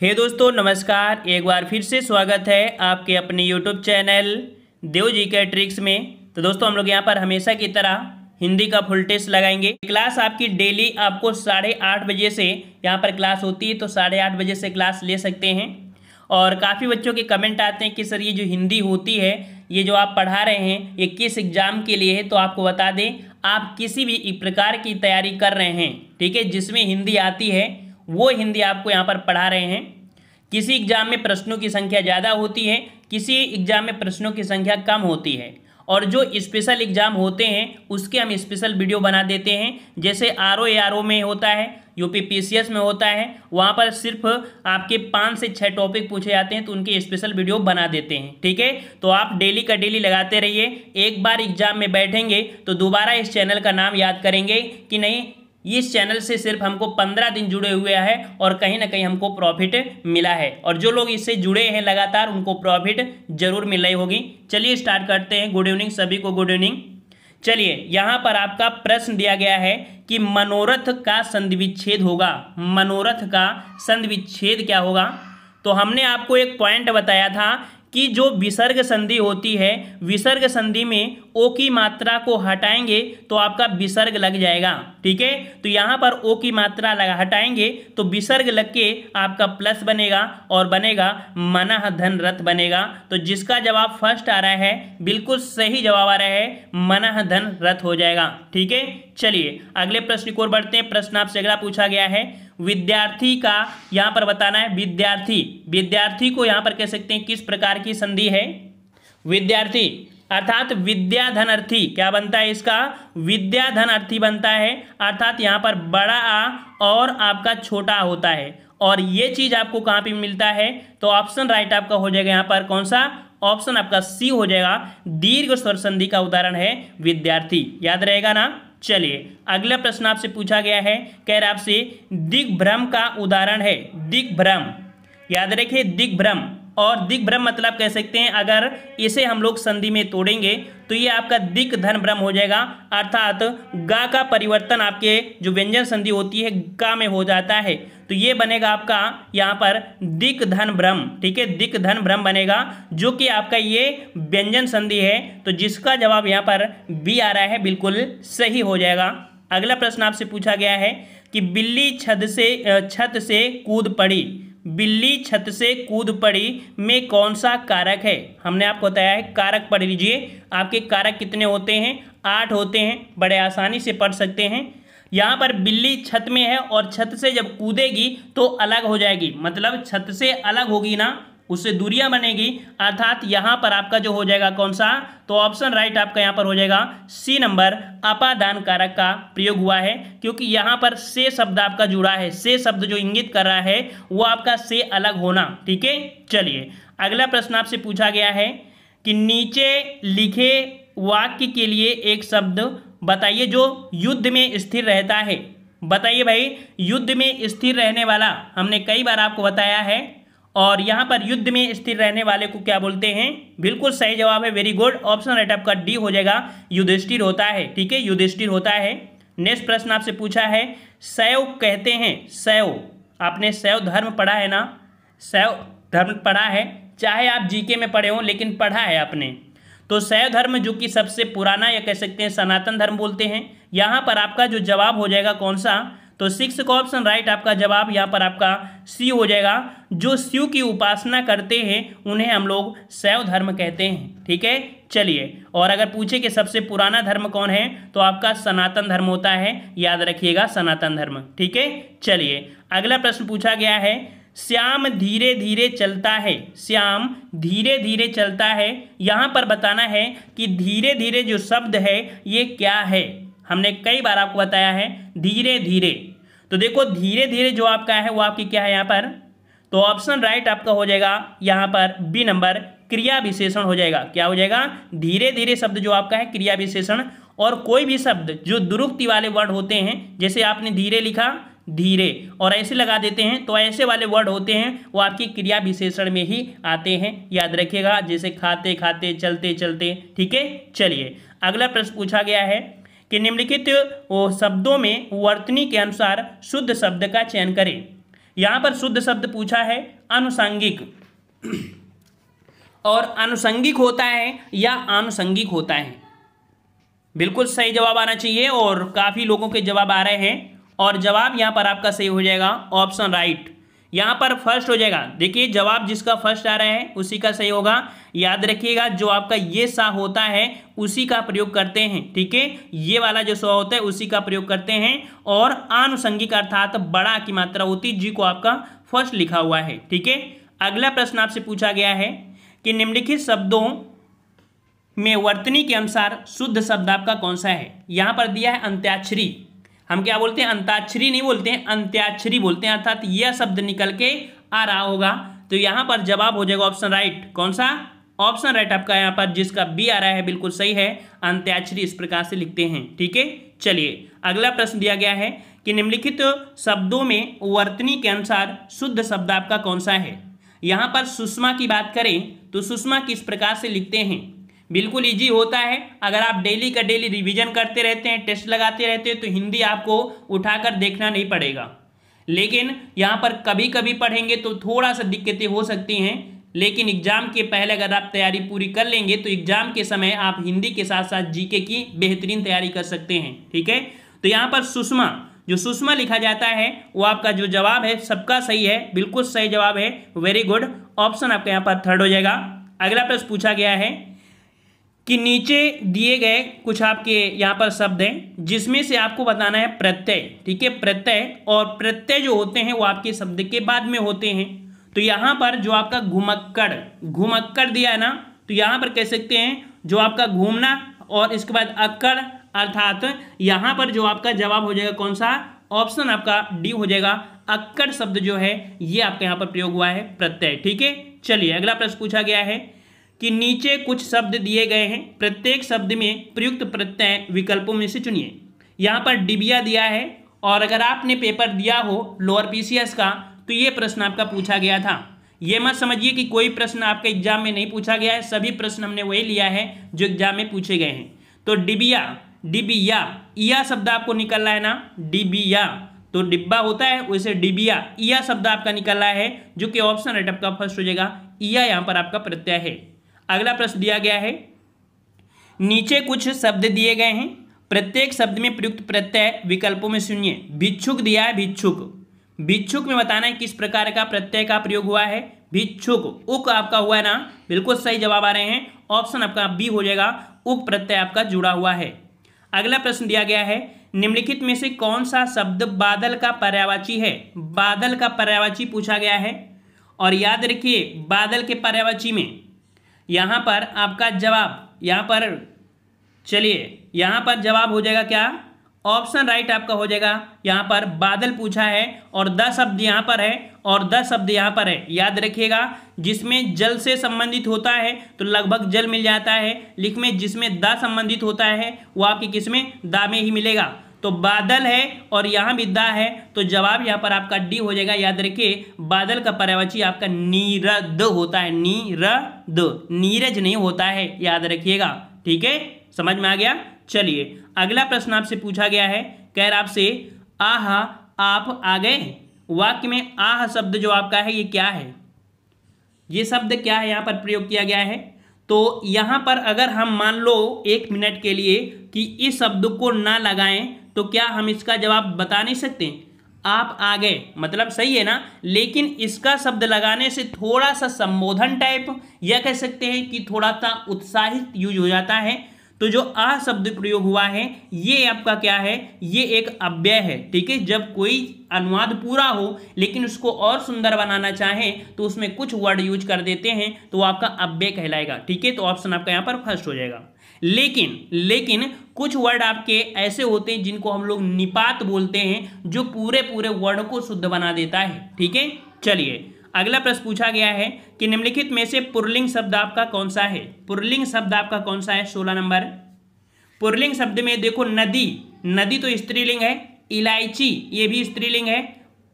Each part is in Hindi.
हे दोस्तों नमस्कार। एक बार फिर से स्वागत है आपके अपने यूट्यूब चैनल देव जी के ट्रिक्स में। तो दोस्तों हम लोग यहाँ पर हमेशा की तरह हिंदी का फुल टेस्ट लगाएंगे। क्लास आपकी डेली आपको 8:30 बजे से यहाँ पर क्लास होती है, तो 8:30 बजे से क्लास ले सकते हैं। और काफ़ी बच्चों के कमेंट आते हैं कि सर ये जो हिंदी होती है, ये जो आप पढ़ा रहे हैं, ये किस एग्जाम के लिए है। तो आपको बता दें, आप किसी भी प्रकार की तैयारी कर रहे हैं, ठीक है, जिसमें हिंदी आती है वो हिंदी आपको यहाँ पर पढ़ा रहे हैं। किसी एग्जाम में प्रश्नों की संख्या ज़्यादा होती है, किसी एग्जाम में प्रश्नों की संख्या कम होती है। और जो स्पेशल एग्जाम होते हैं उसके हम स्पेशल वीडियो बना देते हैं। जैसे आरओ में होता है, यूपीपीसीएस में होता है, वहाँ पर सिर्फ आपके 5 से 6 टॉपिक पूछे जाते हैं, तो उनके स्पेशल वीडियो बना देते हैं। ठीक है, तो आप डेली का डेली लगाते रहिए। एक बार एग्जाम में बैठेंगे तो दोबारा इस चैनल का नाम याद करेंगे कि नहीं, इस चैनल से सिर्फ हमको 15 दिन जुड़े हुए हैं और कहीं ना कहीं हमको प्रॉफिट मिला है। और जो लोग इससे जुड़े हैं लगातार, उनको प्रॉफिट जरूर मिल रही होगी। चलिए स्टार्ट करते हैं। गुड इवनिंग सभी को, गुड इवनिंग। चलिए यहाँ पर आपका प्रश्न दिया गया है कि मनोरथ का संधि विच्छेद होगा। मनोरथ का संधि विच्छेद क्या होगा? तो हमने आपको एक पॉइंट बताया था कि जो विसर्ग संधि होती है, विसर्ग संधि में ओ की मात्रा को हटाएंगे तो आपका विसर्ग लग जाएगा। ठीक है, तो यहाँ पर ओ की मात्रा हटाएंगे तो विसर्ग लग के आपका प्लस बनेगा और बनेगा मनः धन रथ बनेगा। तो जिसका जवाब फर्स्ट आ रहा है, बिल्कुल सही जवाब आ रहा है, मनः धन रथ हो जाएगा। ठीक है, चलिए अगले प्रश्न की ओर बढ़ते हैं। प्रश्न आपसे अगला पूछा गया है, विद्यार्थी का यहाँ पर बताना है। विद्यार्थी को यहाँ पर कह सकते हैं किस प्रकार की संधि है? विद्यार्थी अर्थात विद्या धन अर्थी क्या बनता है? इसका विद्या धन अर्थी बनता है। अर्थात यहाँ पर बड़ा आ और आपका छोटा होता है। और ये चीज आपको कहाँ पे मिलता है? तो ऑप्शन राइट आपका हो जाएगा यहाँ पर कौन सा? ऑप्शन आपका सी हो जाएगा। दीर्घ स्वर संधि का उदाहरण है विद्यार्थी। याद रहेगा ना? चलिए अगला प्रश्न आपसे पूछा गया है, कह रहा आपसे दिग्भ्रम का उदाहरण है। दिग्भ्रम, याद रखिए दिग्भ्रम। और दिग्भ्रम मतलब कह सकते हैं, अगर इसे हम लोग संधि में तोड़ेंगे तो ये आपका दिक धन भ्रम हो जाएगा। अर्थात गा का परिवर्तन आपके जो व्यंजन संधि होती है का में हो जाता है, तो ये बनेगा आपका यहाँ पर दिक धन भ्रम। ठीक है, दिक धन भ्रम बनेगा, जो कि आपका ये व्यंजन संधि है। तो जिसका जवाब यहाँ पर बी आ रहा है, बिल्कुल सही हो जाएगा। अगला प्रश्न आपसे पूछा गया है कि बिल्ली छत से कूद पड़ी। बिल्ली छत से कूद पड़ी में कौन सा कारक है? हमने आपको बताया है कारक पढ़ लीजिए। आपके कारक कितने होते हैं? 8 होते हैं। बड़े आसानी से पढ़ सकते हैं। यहाँ पर बिल्ली छत में है और छत से जब कूदेगी तो अलग हो जाएगी, मतलब छत से अलग होगी ना, उससे दूरियां बनेगी। अर्थात यहाँ पर आपका जो हो जाएगा कौन सा? तो ऑप्शन राइट आपका यहाँ पर हो जाएगा सी नंबर, अपादान कारक का प्रयोग हुआ है। क्योंकि यहाँ पर से शब्द आपका जुड़ा है। से शब्द जो इंगित कर रहा है वो आपका से अलग होना। ठीक है, चलिए अगला प्रश्न आपसे पूछा गया है कि नीचे लिखे वाक्य के लिए एक शब्द बताइए जो युद्ध में स्थिर रहता है। बताइए भाई, युद्ध में स्थिर रहने वाला हमने कई बार आपको बताया है। और यहाँ पर युद्ध में स्थिर रहने वाले को क्या बोलते हैं? बिल्कुल सही जवाब है, वेरी गुड। ऑप्शन राइट आपका डी हो जाएगा, युधिष्ठिर होता है। ठीक है, युधिष्ठिर होता है। नेक्स्ट प्रश्न आपसे पूछा है, शैव कहते हैं। शैव, आपने शैव धर्म पढ़ा है ना? शैव धर्म पढ़ा है, चाहे आप जीके में पढ़े हो, लेकिन पढ़ा है आपने। तो शैव धर्म जो कि सबसे पुराना या कह सकते हैं सनातन धर्म बोलते हैं। यहाँ पर आपका जो जवाब हो जाएगा कौन सा? तो 6 का ऑप्शन राइट आपका जवाब यहाँ पर आपका सी हो जाएगा। जो शिव की उपासना करते हैं उन्हें हम लोग शैव धर्म कहते हैं। ठीक है, चलिए और अगर पूछे कि सबसे पुराना धर्म कौन है, तो आपका सनातन धर्म होता है। याद रखिएगा, सनातन धर्म। ठीक है, चलिए अगला प्रश्न पूछा गया है, श्याम धीरे धीरे चलता है। श्याम धीरे धीरे चलता है, यहाँ पर बताना है कि धीरे धीरे जो शब्द है ये क्या है। हमने कई बार आपको बताया है धीरे धीरे। तो देखो धीरे धीरे जो आपका है वो आपकी क्या है यहाँ पर? तो ऑप्शन राइट आपका हो जाएगा यहाँ पर बी नंबर, क्रिया विशेषण हो जाएगा। क्या हो जाएगा? धीरे धीरे शब्द जो आपका है क्रिया विशेषण। और कोई भी शब्द जो दुरुक्ति वाले वर्ड होते हैं, जैसे आपने धीरे लिखा, धीरे और ऐसे लगा देते हैं, तो ऐसे वाले वर्ड होते हैं वो आपकी क्रिया विशेषण में ही आते हैं। याद रखिएगा, जैसे खाते खाते, चलते चलते। ठीक है, चलिए अगला प्रश्न पूछा गया है कि निम्नलिखित शब्दों में वर्तनी के अनुसार शुद्ध शब्द का चयन करें। यहां पर शुद्ध शब्द पूछा है आनुषंगिक, और आनुषंगिक होता है या आनुषंगिक होता है, बिल्कुल सही जवाब आना चाहिए और काफी लोगों के जवाब आ रहे हैं और जवाब यहां पर आपका सही हो जाएगा ऑप्शन राइट। यहां पर फर्स्ट हो जाएगा, देखिए जवाब जिसका फर्स्ट आ रहा है उसी का सही होगा। याद रखिएगा जो आपका ये सा होता है उसी का प्रयोग करते हैं, ठीक है, ये वाला जो सा होता है उसी का प्रयोग करते हैं। और आनुषंगिक अर्थात बड़ा की मात्रा होती है, जी को आपका फर्स्ट लिखा हुआ है, ठीक है। अगला प्रश्न आपसे पूछा गया है कि निम्नलिखित शब्दों में वर्तनी के अनुसार शुद्ध शब्द आपका कौन सा है। यहां पर दिया है अंत्याक्षरी, हम क्या बोलते हैं, अंताक्षरी नहीं बोलते हैं, अंत्याक्षरी बोलते हैं, अर्थात यह शब्द निकल के आ रहा होगा। तो यहां पर जवाब हो जाएगा ऑप्शन राइट। कौन सा? ऑप्शन राइट आपका यहां पर जिसका बी आ रहा है बिल्कुल सही है, अंत्याक्षरी इस प्रकार से लिखते हैं, ठीक है। चलिए अगला प्रश्न दिया गया है कि निम्नलिखित शब्दों में वर्तनी के अनुसार शुद्ध शब्द आपका कौन सा है। यहां पर सुषमा की बात करें तो सुषमा किस प्रकार से लिखते हैं, बिल्कुल इजी होता है। अगर आप डेली का डेली रिवीजन करते रहते हैं, टेस्ट लगाते रहते हैं, तो हिंदी आपको उठाकर देखना नहीं पड़ेगा। लेकिन यहाँ पर कभी कभी पढ़ेंगे तो थोड़ा सा दिक्कतें हो सकती हैं, लेकिन एग्जाम के पहले अगर आप तैयारी पूरी कर लेंगे तो एग्जाम के समय आप हिंदी के साथ साथ जीके की बेहतरीन तैयारी कर सकते हैं, ठीक है। तो यहाँ पर सुषमा, जो सुषमा लिखा जाता है वो आपका जो जवाब है सबका सही है, बिल्कुल सही जवाब है, वेरी गुड। ऑप्शन आपका यहाँ पर थर्ड हो जाएगा। अगला प्रश्न पूछा गया है कि नीचे दिए गए कुछ आपके यहाँ पर शब्द हैं जिसमें से आपको बताना है प्रत्यय, ठीक है। प्रत्यय और प्रत्यय जो होते हैं वो आपके शब्द के बाद में होते हैं। तो यहाँ पर जो आपका घुमक्कड़, घुमक्कड़ दिया है ना, तो यहाँ पर कह सकते हैं जो आपका घूमना और इसके बाद अक्कड़, अर्थात यहाँ पर जो आपका जवाब हो जाएगा कौन सा, ऑप्शन आपका डी हो जाएगा। अक्कड़ शब्द जो है ये आपके यहाँ पर प्रयोग हुआ है प्रत्यय, ठीक है। चलिए अगला प्रश्न पूछा गया है कि नीचे कुछ शब्द दिए गए हैं, प्रत्येक शब्द में प्रयुक्त प्रत्यय विकल्पों में से चुनिए। यहाँ पर डिबिया दिया है और अगर आपने पेपर दिया हो लोअर पीसीएस का तो ये प्रश्न आपका पूछा गया था। ये मत समझिए कि कोई प्रश्न आपके एग्जाम में नहीं पूछा गया है, सभी प्रश्न हमने वही लिया है जो एग्जाम में पूछे गए हैं। तो डिबिया, डिबिया, या शब्द आपको निकल रहा है ना, डिबिया, तो डिब्बा होता है वैसे डिबिया, या शब्द आपका निकल रहा है जो कि ऑप्शन राइट आपका फर्स्ट हो जाएगा, या यहाँ पर आपका प्रत्यय है। अगला प्रश्न दिया गया है नीचे कुछ शब्द दिए गए हैं, प्रत्येक शब्द में प्रयुक्त प्रत्यय विकल्पों में सुनिए। भिक्षुक दिया है, भिक्षुक, भिक्षुक में बताना है किस प्रकार का प्रत्यय का प्रयोग हुआ है, भिक्षुक, उक आपका हुआ है ना, बिल्कुल सही जवाब आ रहे हैं, ऑप्शन आपका बी हो जाएगा, उक प्रत्यय आपका जुड़ा हुआ है। अगला प्रश्न दिया गया है निम्नलिखित में से कौन सा शब्द बादल का पर्यायवाची है। बादल का पर्यायवाची पूछा गया है और याद रखिए बादल के पर्यायवाची में यहाँ पर आपका जवाब, यहाँ पर चलिए यहाँ पर जवाब हो जाएगा क्या, ऑप्शन राइट आपका हो जाएगा। यहाँ पर बादल पूछा है और 10 शब्द यहाँ पर है और 10 शब्द यहाँ पर है। याद रखिएगा जिसमें जल से संबंधित होता है तो लगभग जल मिल जाता है, लिख जिसमें दा संबंधित होता है वो आपकी किसमें, दा में ही मिलेगा। तो बादल है और यहाँ भी दा है, तो जवाब यहाँ पर आपका डी हो जाएगा। याद रखिए बादल का पर्यायवाची आपका नीरद होता है, नीरद, नीरज नहीं होता है, याद रखिएगा, ठीक है, समझ में आ गया। चलिए अगला प्रश्न आपसे पूछा गया है, कह रहा आपसे आह आप आ गए। वाक्य में आह शब्द जो आपका है ये क्या है, ये शब्द क्या है यहाँ पर प्रयोग किया गया है। तो यहाँ पर अगर हम मान लो 1 मिनट के लिए कि इस शब्द को ना लगाएं तो क्या हम इसका जवाब बता नहीं सकते। आप आ गए मतलब सही है ना, लेकिन इसका शब्द लगाने से थोड़ा सा संबोधन टाइप या कह सकते हैं कि थोड़ा सा उत्साहित यूज हो जाता है। तो जो आ शब्द प्रयोग हुआ है ये आपका क्या है, ये एक अव्यय है, ठीक है। जब कोई अनुवाद पूरा हो लेकिन उसको और सुंदर बनाना चाहें तो उसमें कुछ वर्ड यूज कर देते हैं तो वो आपका अव्यय कहलाएगा, ठीक है। तो ऑप्शन आपका यहाँ पर फर्स्ट हो जाएगा। लेकिन कुछ वर्ड आपके ऐसे होते हैं जिनको हम लोग निपात बोलते हैं, जो पूरे पूरे वर्ड को शुद्ध बना देता है, ठीक है। चलिए अगला प्रश्न पूछा गया है कि निम्नलिखित में से पुल्लिंग शब्द आपका कौन सा है। पुल्लिंग शब्द आपका कौन सा है, 16 नंबर। पुल्लिंग शब्द में देखो नदी, नदी तो स्त्रीलिंग है, इलायची ये भी स्त्रीलिंग है,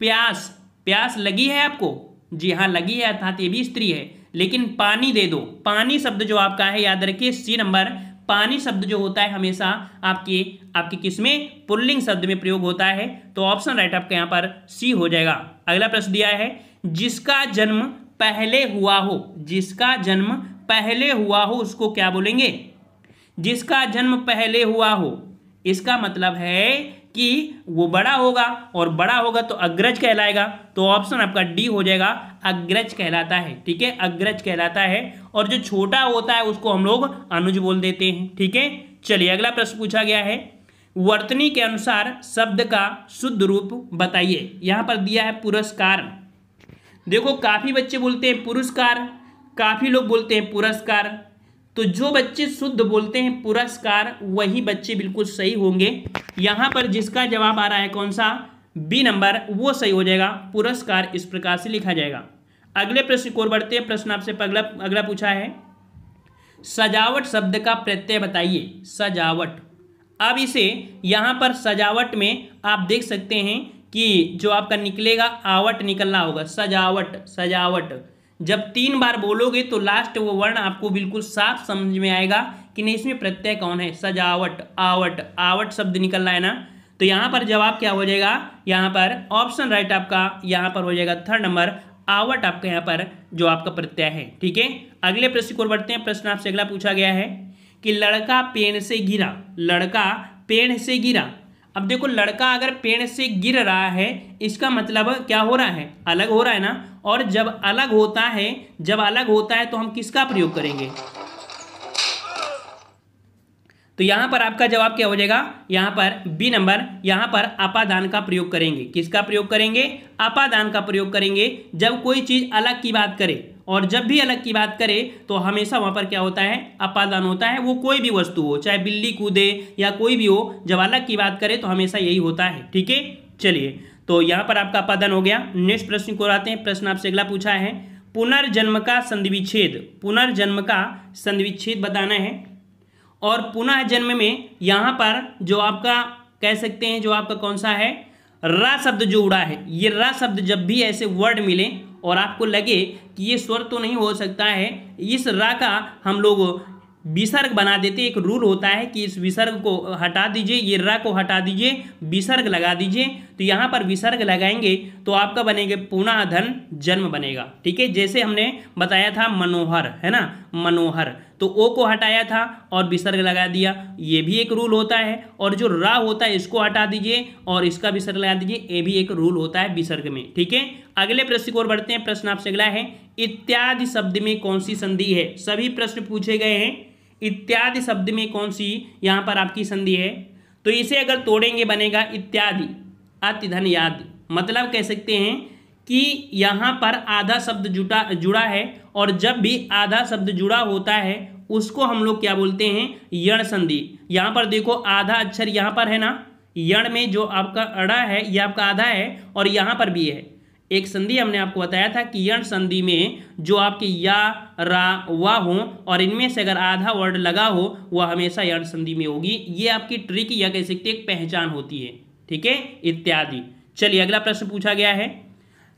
प्यास, प्यास लगी है आपको, जी हाँ लगी है अर्थात ये भी स्त्री है। लेकिन पानी दे दो, पानी शब्द जो आपका है याद रखिए सी नंबर, पानी शब्द जो होता है हमेशा आपके किसमें, पुल्लिंग शब्द में प्रयोग होता है। तो ऑप्शन राइट आपका यहाँ पर सी हो जाएगा। अगला प्रश्न दिया है, जिसका जन्म पहले हुआ हो, जिसका जन्म पहले हुआ हो उसको क्या बोलेंगे? जिसका जन्म पहले हुआ हो, इसका मतलब है कि वो बड़ा होगा, और बड़ा होगा तो अग्रज कहलाएगा। तो ऑप्शन आपका डी हो जाएगा, अग्रज कहलाता है। ठीक है, अग्रज कहलाता है। और जो छोटा होता है उसको हम लोग अनुज बोल देते हैं। ठीक है, चलिए अगला प्रश्न पूछा गया है, वर्तनी के अनुसार शब्द का शुद्ध रूप बताइए। यहां पर दिया है पुरस्कार। देखो काफी बच्चे बोलते हैं पुरस्कार, काफी लोग बोलते हैं पुरस्कार। तो जो बच्चे शुद्ध बोलते हैं पुरस्कार, वही बच्चे बिल्कुल सही होंगे। यहां पर जिसका जवाब आ रहा है कौन सा, बी नंबर, वो सही हो जाएगा। पुरस्कार इस प्रकार से लिखा जाएगा। अगले प्रश्न की ओर बढ़ते हैं। प्रश्न आपसे अगला पूछा है, सजावट शब्द का प्रत्यय बताइए। सजावट, अब इसे यहां पर सजावट में आप देख सकते हैं कि जो आपका निकलेगा आवट निकलना होगा। सजावट, सजावट जब 3 बार बोलोगे तो लास्ट वो वर्ण आपको बिल्कुल साफ समझ में आएगा कि नहीं इसमें प्रत्यय कौन है। सजावट, आवट, आवट शब्द निकलना है ना। तो यहाँ पर जवाब क्या हो जाएगा, यहाँ पर ऑप्शन राइट आपका यहाँ पर हो जाएगा 3rd नंबर, आवट आपका यहाँ पर जो आपका प्रत्यय है। ठीक है, अगले प्रश्न को बढ़ते हैं। प्रश्न आपसे अगला पूछा गया है कि लड़का पेड़ से गिरा, लड़का पेड़ से गिरा। अब देखो लड़का अगर पेड़ से गिर रहा है, इसका मतलब क्या हो रहा है, अलग हो रहा है ना। और जब अलग होता है, जब अलग होता है तो हम किसका प्रयोग करेंगे? तो यहां पर आपका जवाब क्या हो जाएगा, यहां पर बी नंबर, यहां पर अपादान का प्रयोग करेंगे। किसका प्रयोग करेंगे? अपादान का प्रयोग करेंगे। जब कोई चीज अलग की बात करे, और जब भी अलग की बात करे तो हमेशा वहां पर क्या होता है, अपादान होता है। वो कोई भी वस्तु हो, चाहे बिल्ली कूदे या कोई भी हो, जब अलग की बात करे तो हमेशा यही होता है। ठीक है, चलिए तो यहां पर आपका अपादान हो गया। नेक्स्ट प्रश्न को आते हैं। प्रश्न आपसे अगला पूछा है, पुनर्जन्म का संधिविच्छेद, पुनर्जन्म का संधिविच्छेद बताना है। और पुनः जन्म में यहां पर जो आपका कह सकते हैं, जो आपका कौन सा है, रा शब्द जो उड़ा है, ये रा शब्द जब भी ऐसे वर्ड मिले और आपको लगे कि ये स्वर तो नहीं हो सकता है, इस रा का हम लोग विसर्ग बना देते। एक रूल होता है कि इस विसर्ग को हटा दीजिए, ये रा को हटा दीजिए, विसर्ग लगा दीजिए। तो यहाँ पर विसर्ग लगाएंगे तो आपका बनेगा पुनः धन जन्म बनेगा। ठीक है, जैसे हमने बताया था मनोहर, है ना, मनोहर, तो ओ को हटाया था और विसर्ग लगा दिया, ये भी एक रूल होता है। और जो रा होता है इसको हटा दीजिए और इसका विसर्ग लगा दीजिए, ये भी एक रूल होता है विसर्ग में। ठीक है, अगले प्रश्न की ओर बढ़ते हैं। प्रश्न आपसे अगला है, इत्यादि शब्द में कौन सी संधि है? सभी प्रश्न पूछे गए हैं, इत्यादि शब्द में कौन सी यहाँ पर आपकी संधि है? तो इसे अगर तोड़ेंगे बनेगा इत्यादि अति धन याद। मतलब कह सकते हैं कि यहाँ पर आधा शब्द जुड़ा है, और जब भी आधा शब्द जुड़ा होता है उसको हम लोग क्या बोलते हैं, यण संधि। यहाँ पर देखो आधा अक्षर यहाँ पर है ना, यण में जो आपका अड़ा है ये आपका आधा है, और यहाँ पर भी है एक संधि। हमने आपको बताया था कि यण संधि में जो आपके या, रा, वा हो, और इनमें से अगर आधा वर्ड लगा हो वह हमेशा यण संधि में होगी। ये आपकी ट्रिक या कह सकते एक पहचान होती है। ठीक है, इत्यादि। चलिए अगला प्रश्न पूछा गया है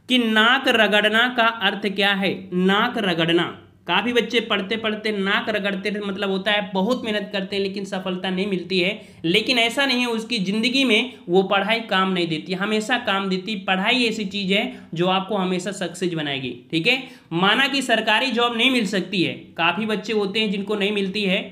कि नाक रगड़ना का अर्थ क्या है? नाक रगड़ना, काफ़ी बच्चे पढ़ते पढ़ते नाक रगड़ते मतलब होता है बहुत मेहनत करते हैं लेकिन सफलता नहीं मिलती है। लेकिन ऐसा नहीं है, उसकी ज़िंदगी में वो पढ़ाई काम नहीं देती, हमेशा काम देती। पढ़ाई ऐसी चीज़ है जो आपको हमेशा सक्सेस बनाएगी। ठीक है, माना कि सरकारी जॉब नहीं मिल सकती है, काफ़ी बच्चे होते हैं जिनको नहीं मिलती है,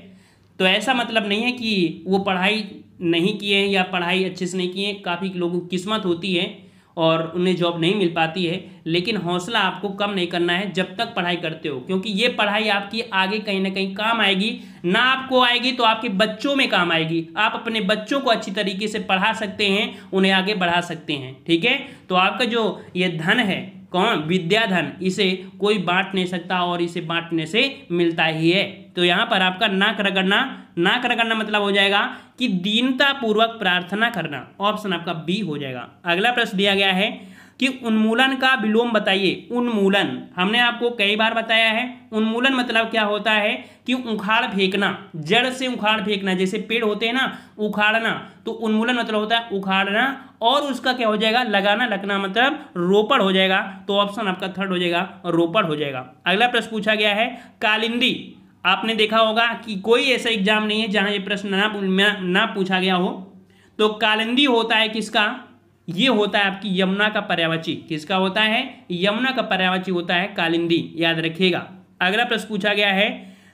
तो ऐसा मतलब नहीं है कि वो पढ़ाई नहीं किए हैं या पढ़ाई अच्छे से नहीं किए हैं। काफ़ी लोगों की किस्मत होती है और उन्हें जॉब नहीं मिल पाती है, लेकिन हौसला आपको कम नहीं करना है जब तक पढ़ाई करते हो, क्योंकि ये पढ़ाई आपकी आगे कहीं ना कहीं काम आएगी। ना आपको आएगी तो आपके बच्चों में काम आएगी। आप अपने बच्चों को अच्छी तरीके से पढ़ा सकते हैं, उन्हें आगे बढ़ा सकते हैं। ठीक है, तो आपका जो ये धन है, कौन, विद्या धन, इसे कोई बांट नहीं सकता और इसे बांटने से मिलता ही है। तो यहाँ पर आपका नाक रगड़ना, नाक रगड़ना मतलब हो जाएगा कि दीनता पूर्वक प्रार्थना करना। ऑप्शन आपका बी हो जाएगा। अगला प्रश्न दिया गया है कि उन्मूलन का विलोम बताइए। उन्मूलन हमने आपको कई बार बताया है। उन्मूलन मतलब क्या होता है कि उखाड़ फेंकना, जड़ से उखाड़ फेंकना। जैसे पेड़ होते हैं ना, उखाड़ना, तो उन्मूलन मतलब होता है उखाड़ना, और उसका क्या हो जाएगा, लगाना, लगना मतलब रोपण हो जाएगा। तो ऑप्शन आपका 3rd हो जाएगा, रोपण हो जाएगा। अगला प्रश्न पूछा गया है, कालिंदी आपने देखा होगा कि कोई ऐसा एग्जाम नहीं है जहां ये प्रश्न ना पूछा गया हो। तो कालिंदी होता है किसका? ये होता है आपकी यमुना का पर्यायवाची। किसका होता है? यमुना का पर्यायवाची होता है कालिंदी, याद रखिएगा। अगला प्रश्न पूछा गया है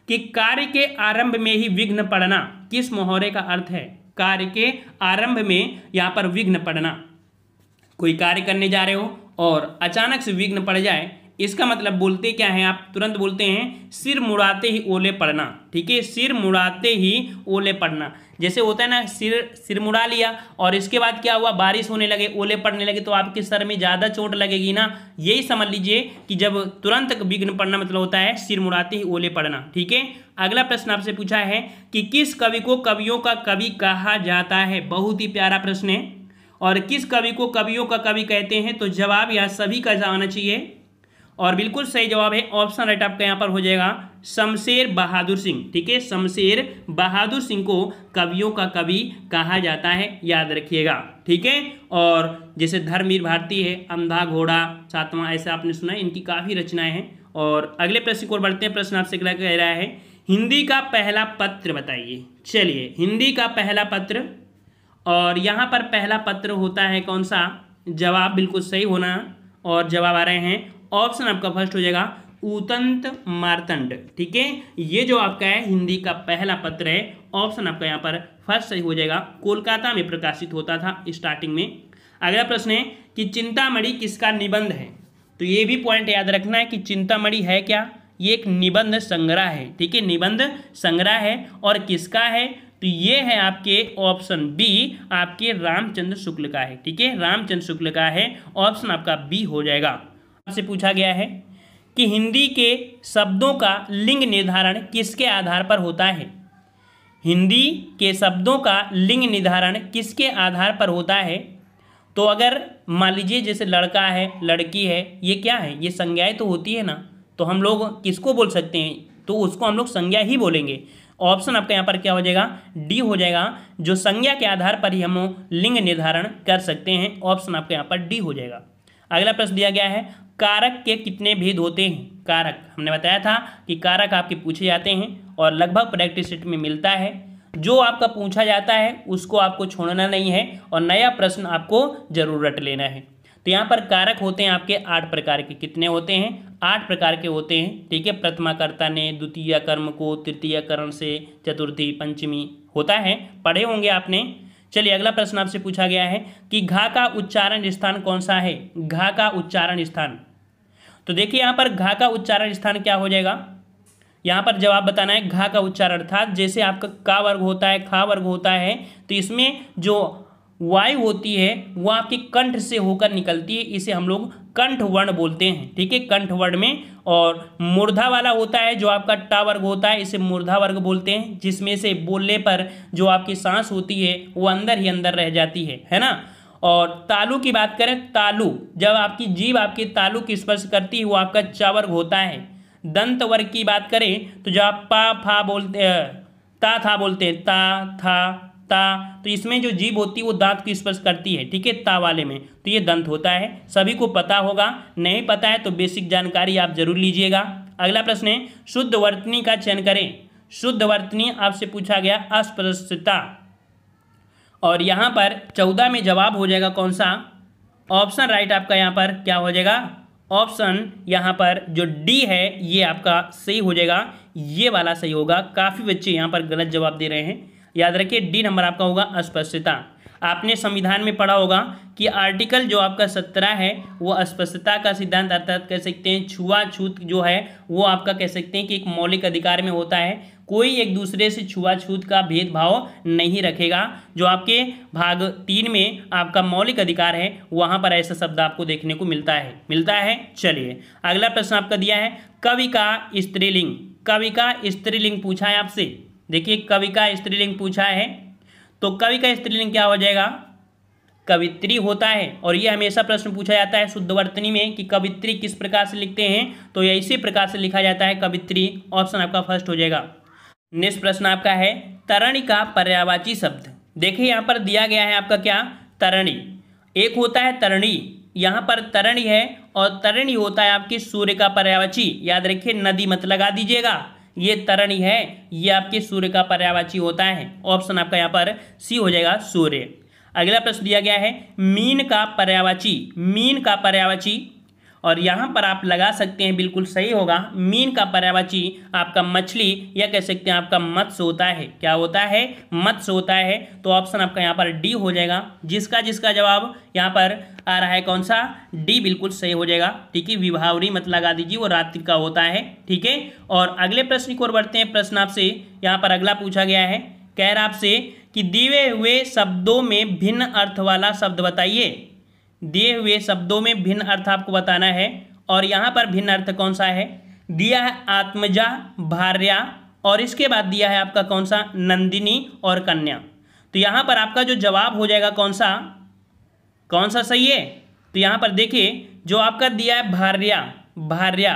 कि कार्य के आरंभ में ही विघ्न पड़ना किस मुहावरे का अर्थ है? कार्य के आरंभ में यहाँ पर विघ्न पड़ना, कोई कार्य करने जा रहे हो और अचानक से विघ्न पड़ जाए, इसका मतलब बोलते क्या है? आप तुरंत बोलते हैं सिर मुड़ाते ही ओले पड़ना। ठीक है, सिर मुड़ाते ही ओले पड़ना। जैसे होता है ना, सिर मुड़ा लिया और इसके बाद क्या हुआ, बारिश होने लगे, ओले पड़ने लगे, तो आपके सर में ज़्यादा चोट लगेगी ना। यही समझ लीजिए कि जब तुरंत विघ्न पड़ना मतलब होता है सिर मुड़ाते ही ओले पड़ना। ठीक है, अगला प्रश्न आपसे पूछा है कि किस कवि को कवियों का कवि कहा जाता है? बहुत ही प्यारा प्रश्न है। और किस कवि को कवियों का कवि कहते हैं? तो जवाब यहाँ सभी का आना चाहिए और बिल्कुल सही जवाब है ऑप्शन राइट आपका यहाँ पर हो जाएगा शमशेर बहादुर सिंह। ठीक है, शमशेर बहादुर सिंह को कवियों का कवि कहा जाता है, याद रखिएगा। ठीक है, और जैसे धर्मवीर भारती है, अंधा घोड़ा, सातवां, ऐसा आपने सुना है, इनकी काफ़ी रचनाएं हैं। और अगले प्रश्न को बढ़ते हैं। प्रश्न आपसे कह रहा है हिंदी का पहला पत्र बताइए। चलिए, हिंदी का पहला पत्र, और यहाँ पर पहला पत्र होता है कौन सा? जवाब बिल्कुल सही होना, और जवाब आ रहे हैं ऑप्शन आपका फर्स्ट हो जाएगा ऊतंत मार्तंड। ठीक है, ये जो आपका है हिंदी का पहला पत्र है, ऑप्शन आपका यहाँ पर फर्स्ट सही हो जाएगा। कोलकाता में प्रकाशित होता था स्टार्टिंग में। अगला प्रश्न है कि चिंतामणि किसका निबंध है? तो ये भी पॉइंट याद रखना है कि चिंतामणि है क्या? ये एक निबंध संग्रह है। ठीक है, निबंध संग्रह है, और किसका है? तो ये है आपके ऑप्शन बी, आपके रामचंद्र शुक्ल का है। ठीक है, रामचंद्र शुक्ल का है, ऑप्शन आपका बी हो जाएगा। आपसे पूछा गया है कि हिंदी के शब्दों का लिंग निर्धारण किसके आधार पर होता है? हिंदी के शब्दों का लिंग निर्धारण किसके आधार पर होता है? तो अगर मान लीजिए जैसे लड़का है, लड़की है, ये क्या है? ये संज्ञाएं तो होती है ना, तो हम लोग किसको बोल सकते हैं? तो उसको हम लोग संज्ञा ही बोलेंगे। ऑप्शन आपका यहाँ पर क्या हो जाएगा? डी हो जाएगा, जो संज्ञा के आधार पर ही हम लिंग निर्धारण कर सकते हैं। ऑप्शन आपका यहाँ पर डी हो जाएगा। अगला प्रश्न दिया गया है कारक के कितने भेद होते हैं? कारक हमने बताया था कि कारक आपके पूछे जाते हैं और लगभग प्रैक्टिस सेट में मिलता है। जो आपका पूछा जाता है उसको आपको छोड़ना नहीं है और नया प्रश्न आपको जरूर रट लेना है। तो यहाँ पर कारक होते हैं आपके 8 प्रकार के। कितने होते हैं? 8 प्रकार के होते हैं। ठीक है, प्रथमा कर्ता ने, द्वितीय कर्म को, तृतीय करण से, चतुर्थी, पंचमी होता है, पढ़े होंगे आपने। चलिए, अगला प्रश्न आपसे पूछा गया है कि घा का उच्चारण स्थान कौन सा है? घा का उच्चारण स्थान, तो देखिए यहाँ पर घा का उच्चारण स्थान क्या हो जाएगा? यहाँ पर जवाब बताना है घा का उच्चारण, अर्थात जैसे आपका का वर्ग होता है, खा वर्ग होता है, तो इसमें जो वायु होती है वो आपके कंठ से होकर निकलती है, इसे हम लोग कंठ वर्ण बोलते हैं। ठीक है, कंठ वर्ण में। और मूर्धा वाला होता है जो आपका टा वर्ग होता है, इसे मूर्धा वर्ग बोलते हैं, जिसमें से बोलने पर जो आपकी सांस होती है वो अंदर ही अंदर रह जाती है ना। और तालु की बात करें, तालु, जब आपकी जीभ आपके तालु की स्पर्श करती है वो आपका चा वर्ग होता है। दंत वर्ग की बात करें तो जो आप पा फा बोलते, ता था बोलते हैं, ता था ता, तो इसमें जो जीभ होती है वो दांत की स्पर्श करती है। ठीक है, ता वाले में, तो ये दंत होता है। सभी को पता होगा, नहीं पता है तो बेसिक जानकारी आप जरूर लीजिएगा। अगला प्रश्न है शुद्ध वर्तनी का चयन करें। शुद्ध वर्तनी आपसे पूछा गया अस्पृश्यता, और यहाँ पर 14 में जवाब हो जाएगा कौन सा? ऑप्शन राइट आपका यहाँ पर क्या हो जाएगा? ऑप्शन यहाँ पर जो डी है ये आपका सही हो जाएगा, ये वाला सही होगा। काफ़ी बच्चे यहाँ पर गलत जवाब दे रहे हैं, याद रखिए डी नंबर आपका होगा अस्पष्टता। आपने संविधान में पढ़ा होगा कि आर्टिकल जो आपका 17 है वो अस्पष्टता का सिद्धांत, अर्थात कह सकते हैं छुआछूत जो है वो आपका कह सकते हैं कि एक मौलिक अधिकार में होता है, कोई एक दूसरे से छुआछूत का भेदभाव नहीं रखेगा। जो आपके भाग 3 में आपका मौलिक अधिकार है वहाँ पर ऐसा शब्द आपको देखने को मिलता है। चलिए, अगला प्रश्न आपका दिया है कवि का स्त्रीलिंग। कवि का स्त्रीलिंग पूछा है आपसे। देखिए, कवि का स्त्रीलिंग पूछा है, तो कवि का स्त्रीलिंग क्या हो जाएगा? कवित्री होता है। और ये हमेशा प्रश्न पूछा जाता है शुद्धवर्तनी में कि कवित्री किस प्रकार से लिखते हैं, तो ये इसी प्रकार से लिखा जाता है कवित्री। ऑप्शन आपका फर्स्ट हो जाएगा। नेक्स्ट प्रश्न आपका है तरणी का पर्यायवाची शब्द। देखिए यहाँ पर दिया गया है आपका क्या? तरणी। एक होता है तरणी, यहाँ पर तरणी है, और तरणी होता है आपकी सूर्य का पर्यायवाची। याद रखिए, नदी मत लगा दीजिएगा, ये तरणी है, ये आपके सूर्य का पर्यायवाची होता है। ऑप्शन आपका यहाँ पर सी हो जाएगा, सूर्य। अगला प्रश्न दिया गया है मीन का पर्यायवाची, मीन का पर्यायवाची, और यहाँ पर आप लगा सकते हैं, बिल्कुल सही होगा। मीन का पर्यायवाची आपका मछली या कह सकते हैं आपका मत्स्य होता है। क्या होता है? मत्स्य होता है। तो ऑप्शन आपका यहाँ पर डी हो जाएगा। जिसका जिसका जवाब यहाँ पर आ रहा है कौन सा? डी बिल्कुल सही हो जाएगा। ठीक है, विभावरी मत लगा दीजिए, वो रात्रि का होता है। ठीक है, और अगले प्रश्न की ओर बढ़ते हैं। प्रश्न आपसे यहाँ पर अगला पूछा गया है, कह रहा आपसे कि दिए हुए शब्दों में भिन्न अर्थ वाला शब्द बताइए। दिए हुए शब्दों में भिन्न अर्थ आपको बताना है, और यहाँ पर भिन्न अर्थ कौन सा है? दिया है आत्मजा, भार्या, और इसके बाद दिया है आपका कौन सा? नंदिनी और कन्या। तो यहाँ पर आपका जो जवाब हो जाएगा कौन सा? कौन सा सही है? तो यहाँ पर देखिए, जो आपका दिया है भार्या, भार्या,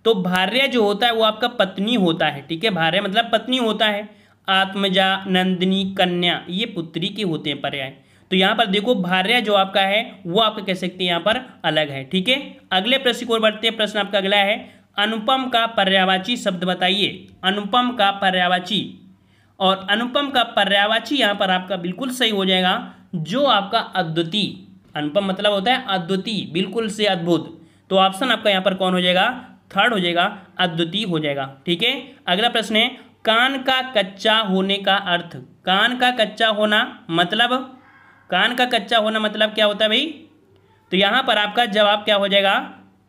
तो भार्या जो होता है वो आपका पत्नी होता है। ठीक है, भार्या मतलब पत्नी होता है। आत्मजा, नंदिनी, कन्या, ये पुत्री के होते हैं पर्याय। तो यहाँ पर देखो भार्या जो आपका है वो आपका कह सकते हैं यहाँ पर अलग है। ठीक है, अगले प्रश्न की ओर बढ़ते हैं। प्रश्न आपका अगला है अनुपम का पर्यायवाची शब्द बताइए। अनुपम का पर्यायवाची, और अनुपम का पर्यायवाची यहाँ पर आपका बिल्कुल सही हो जाएगा, जो आपका अद्वितीय। अनुपम मतलब होता है अद्वितीय, बिल्कुल से अद्भुत। तो ऑप्शन आपका यहाँ पर कौन हो जाएगा? थर्ड हो जाएगा, अद्वितीय हो जाएगा। ठीक है, अगला प्रश्न है कान का कच्चा होने का अर्थ। कान का कच्चा होना मतलब, कान का कच्चा होना मतलब क्या होता है भाई? तो यहाँ पर आपका जवाब क्या हो जाएगा?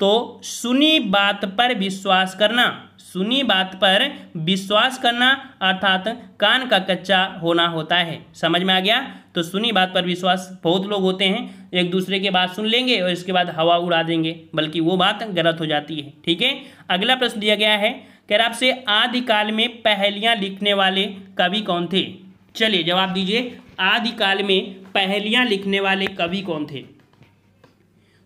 तो सुनी बात पर विश्वास करना, सुनी बात पर विश्वास करना अर्थात कान का कच्चा होना होता है। समझ में आ गया? तो सुनी बात पर विश्वास, बहुत लोग होते हैं एक दूसरे की बात सुन लेंगे और इसके बाद हवा उड़ा देंगे, बल्कि वो बात गलत हो जाती है। ठीक है, अगला प्रश्न दिया गया है, कह रहा आपसे आदिकाल में पहेलियाँ लिखने वाले कवि कौन थे? चलिए जवाब दीजिए, आदिकाल में पहेलियाँ लिखने वाले कवि कौन थे?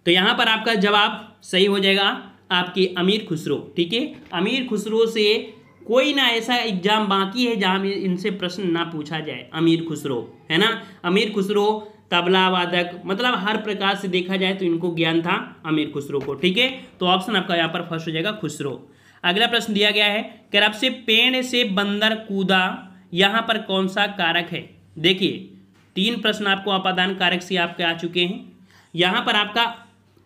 तो यहाँ पर आपका जवाब सही हो जाएगा आपके अमीर खुसरो। ठीक है, अमीर खुसरो से कोई ना ऐसा एग्जाम बाकी है जहाँ में इनसे प्रश्न ना पूछा जाए। अमीर खुसरो है ना, अमीर खुसरो तबला वादक, मतलब हर प्रकार से देखा जाए तो इनको ज्ञान था अमीर खुसरो को। ठीक है, तो ऑप्शन आपका यहाँ पर फर्स्ट हो जाएगा, खुसरो। अगला प्रश्न दिया गया है, कह आपसे पेड़ से बंदर कूदा, यहाँ पर कौन सा कारक है? देखिए, तीन प्रश्न आपको अपादान कारक से आपके आ चुके हैं। यहाँ पर आपका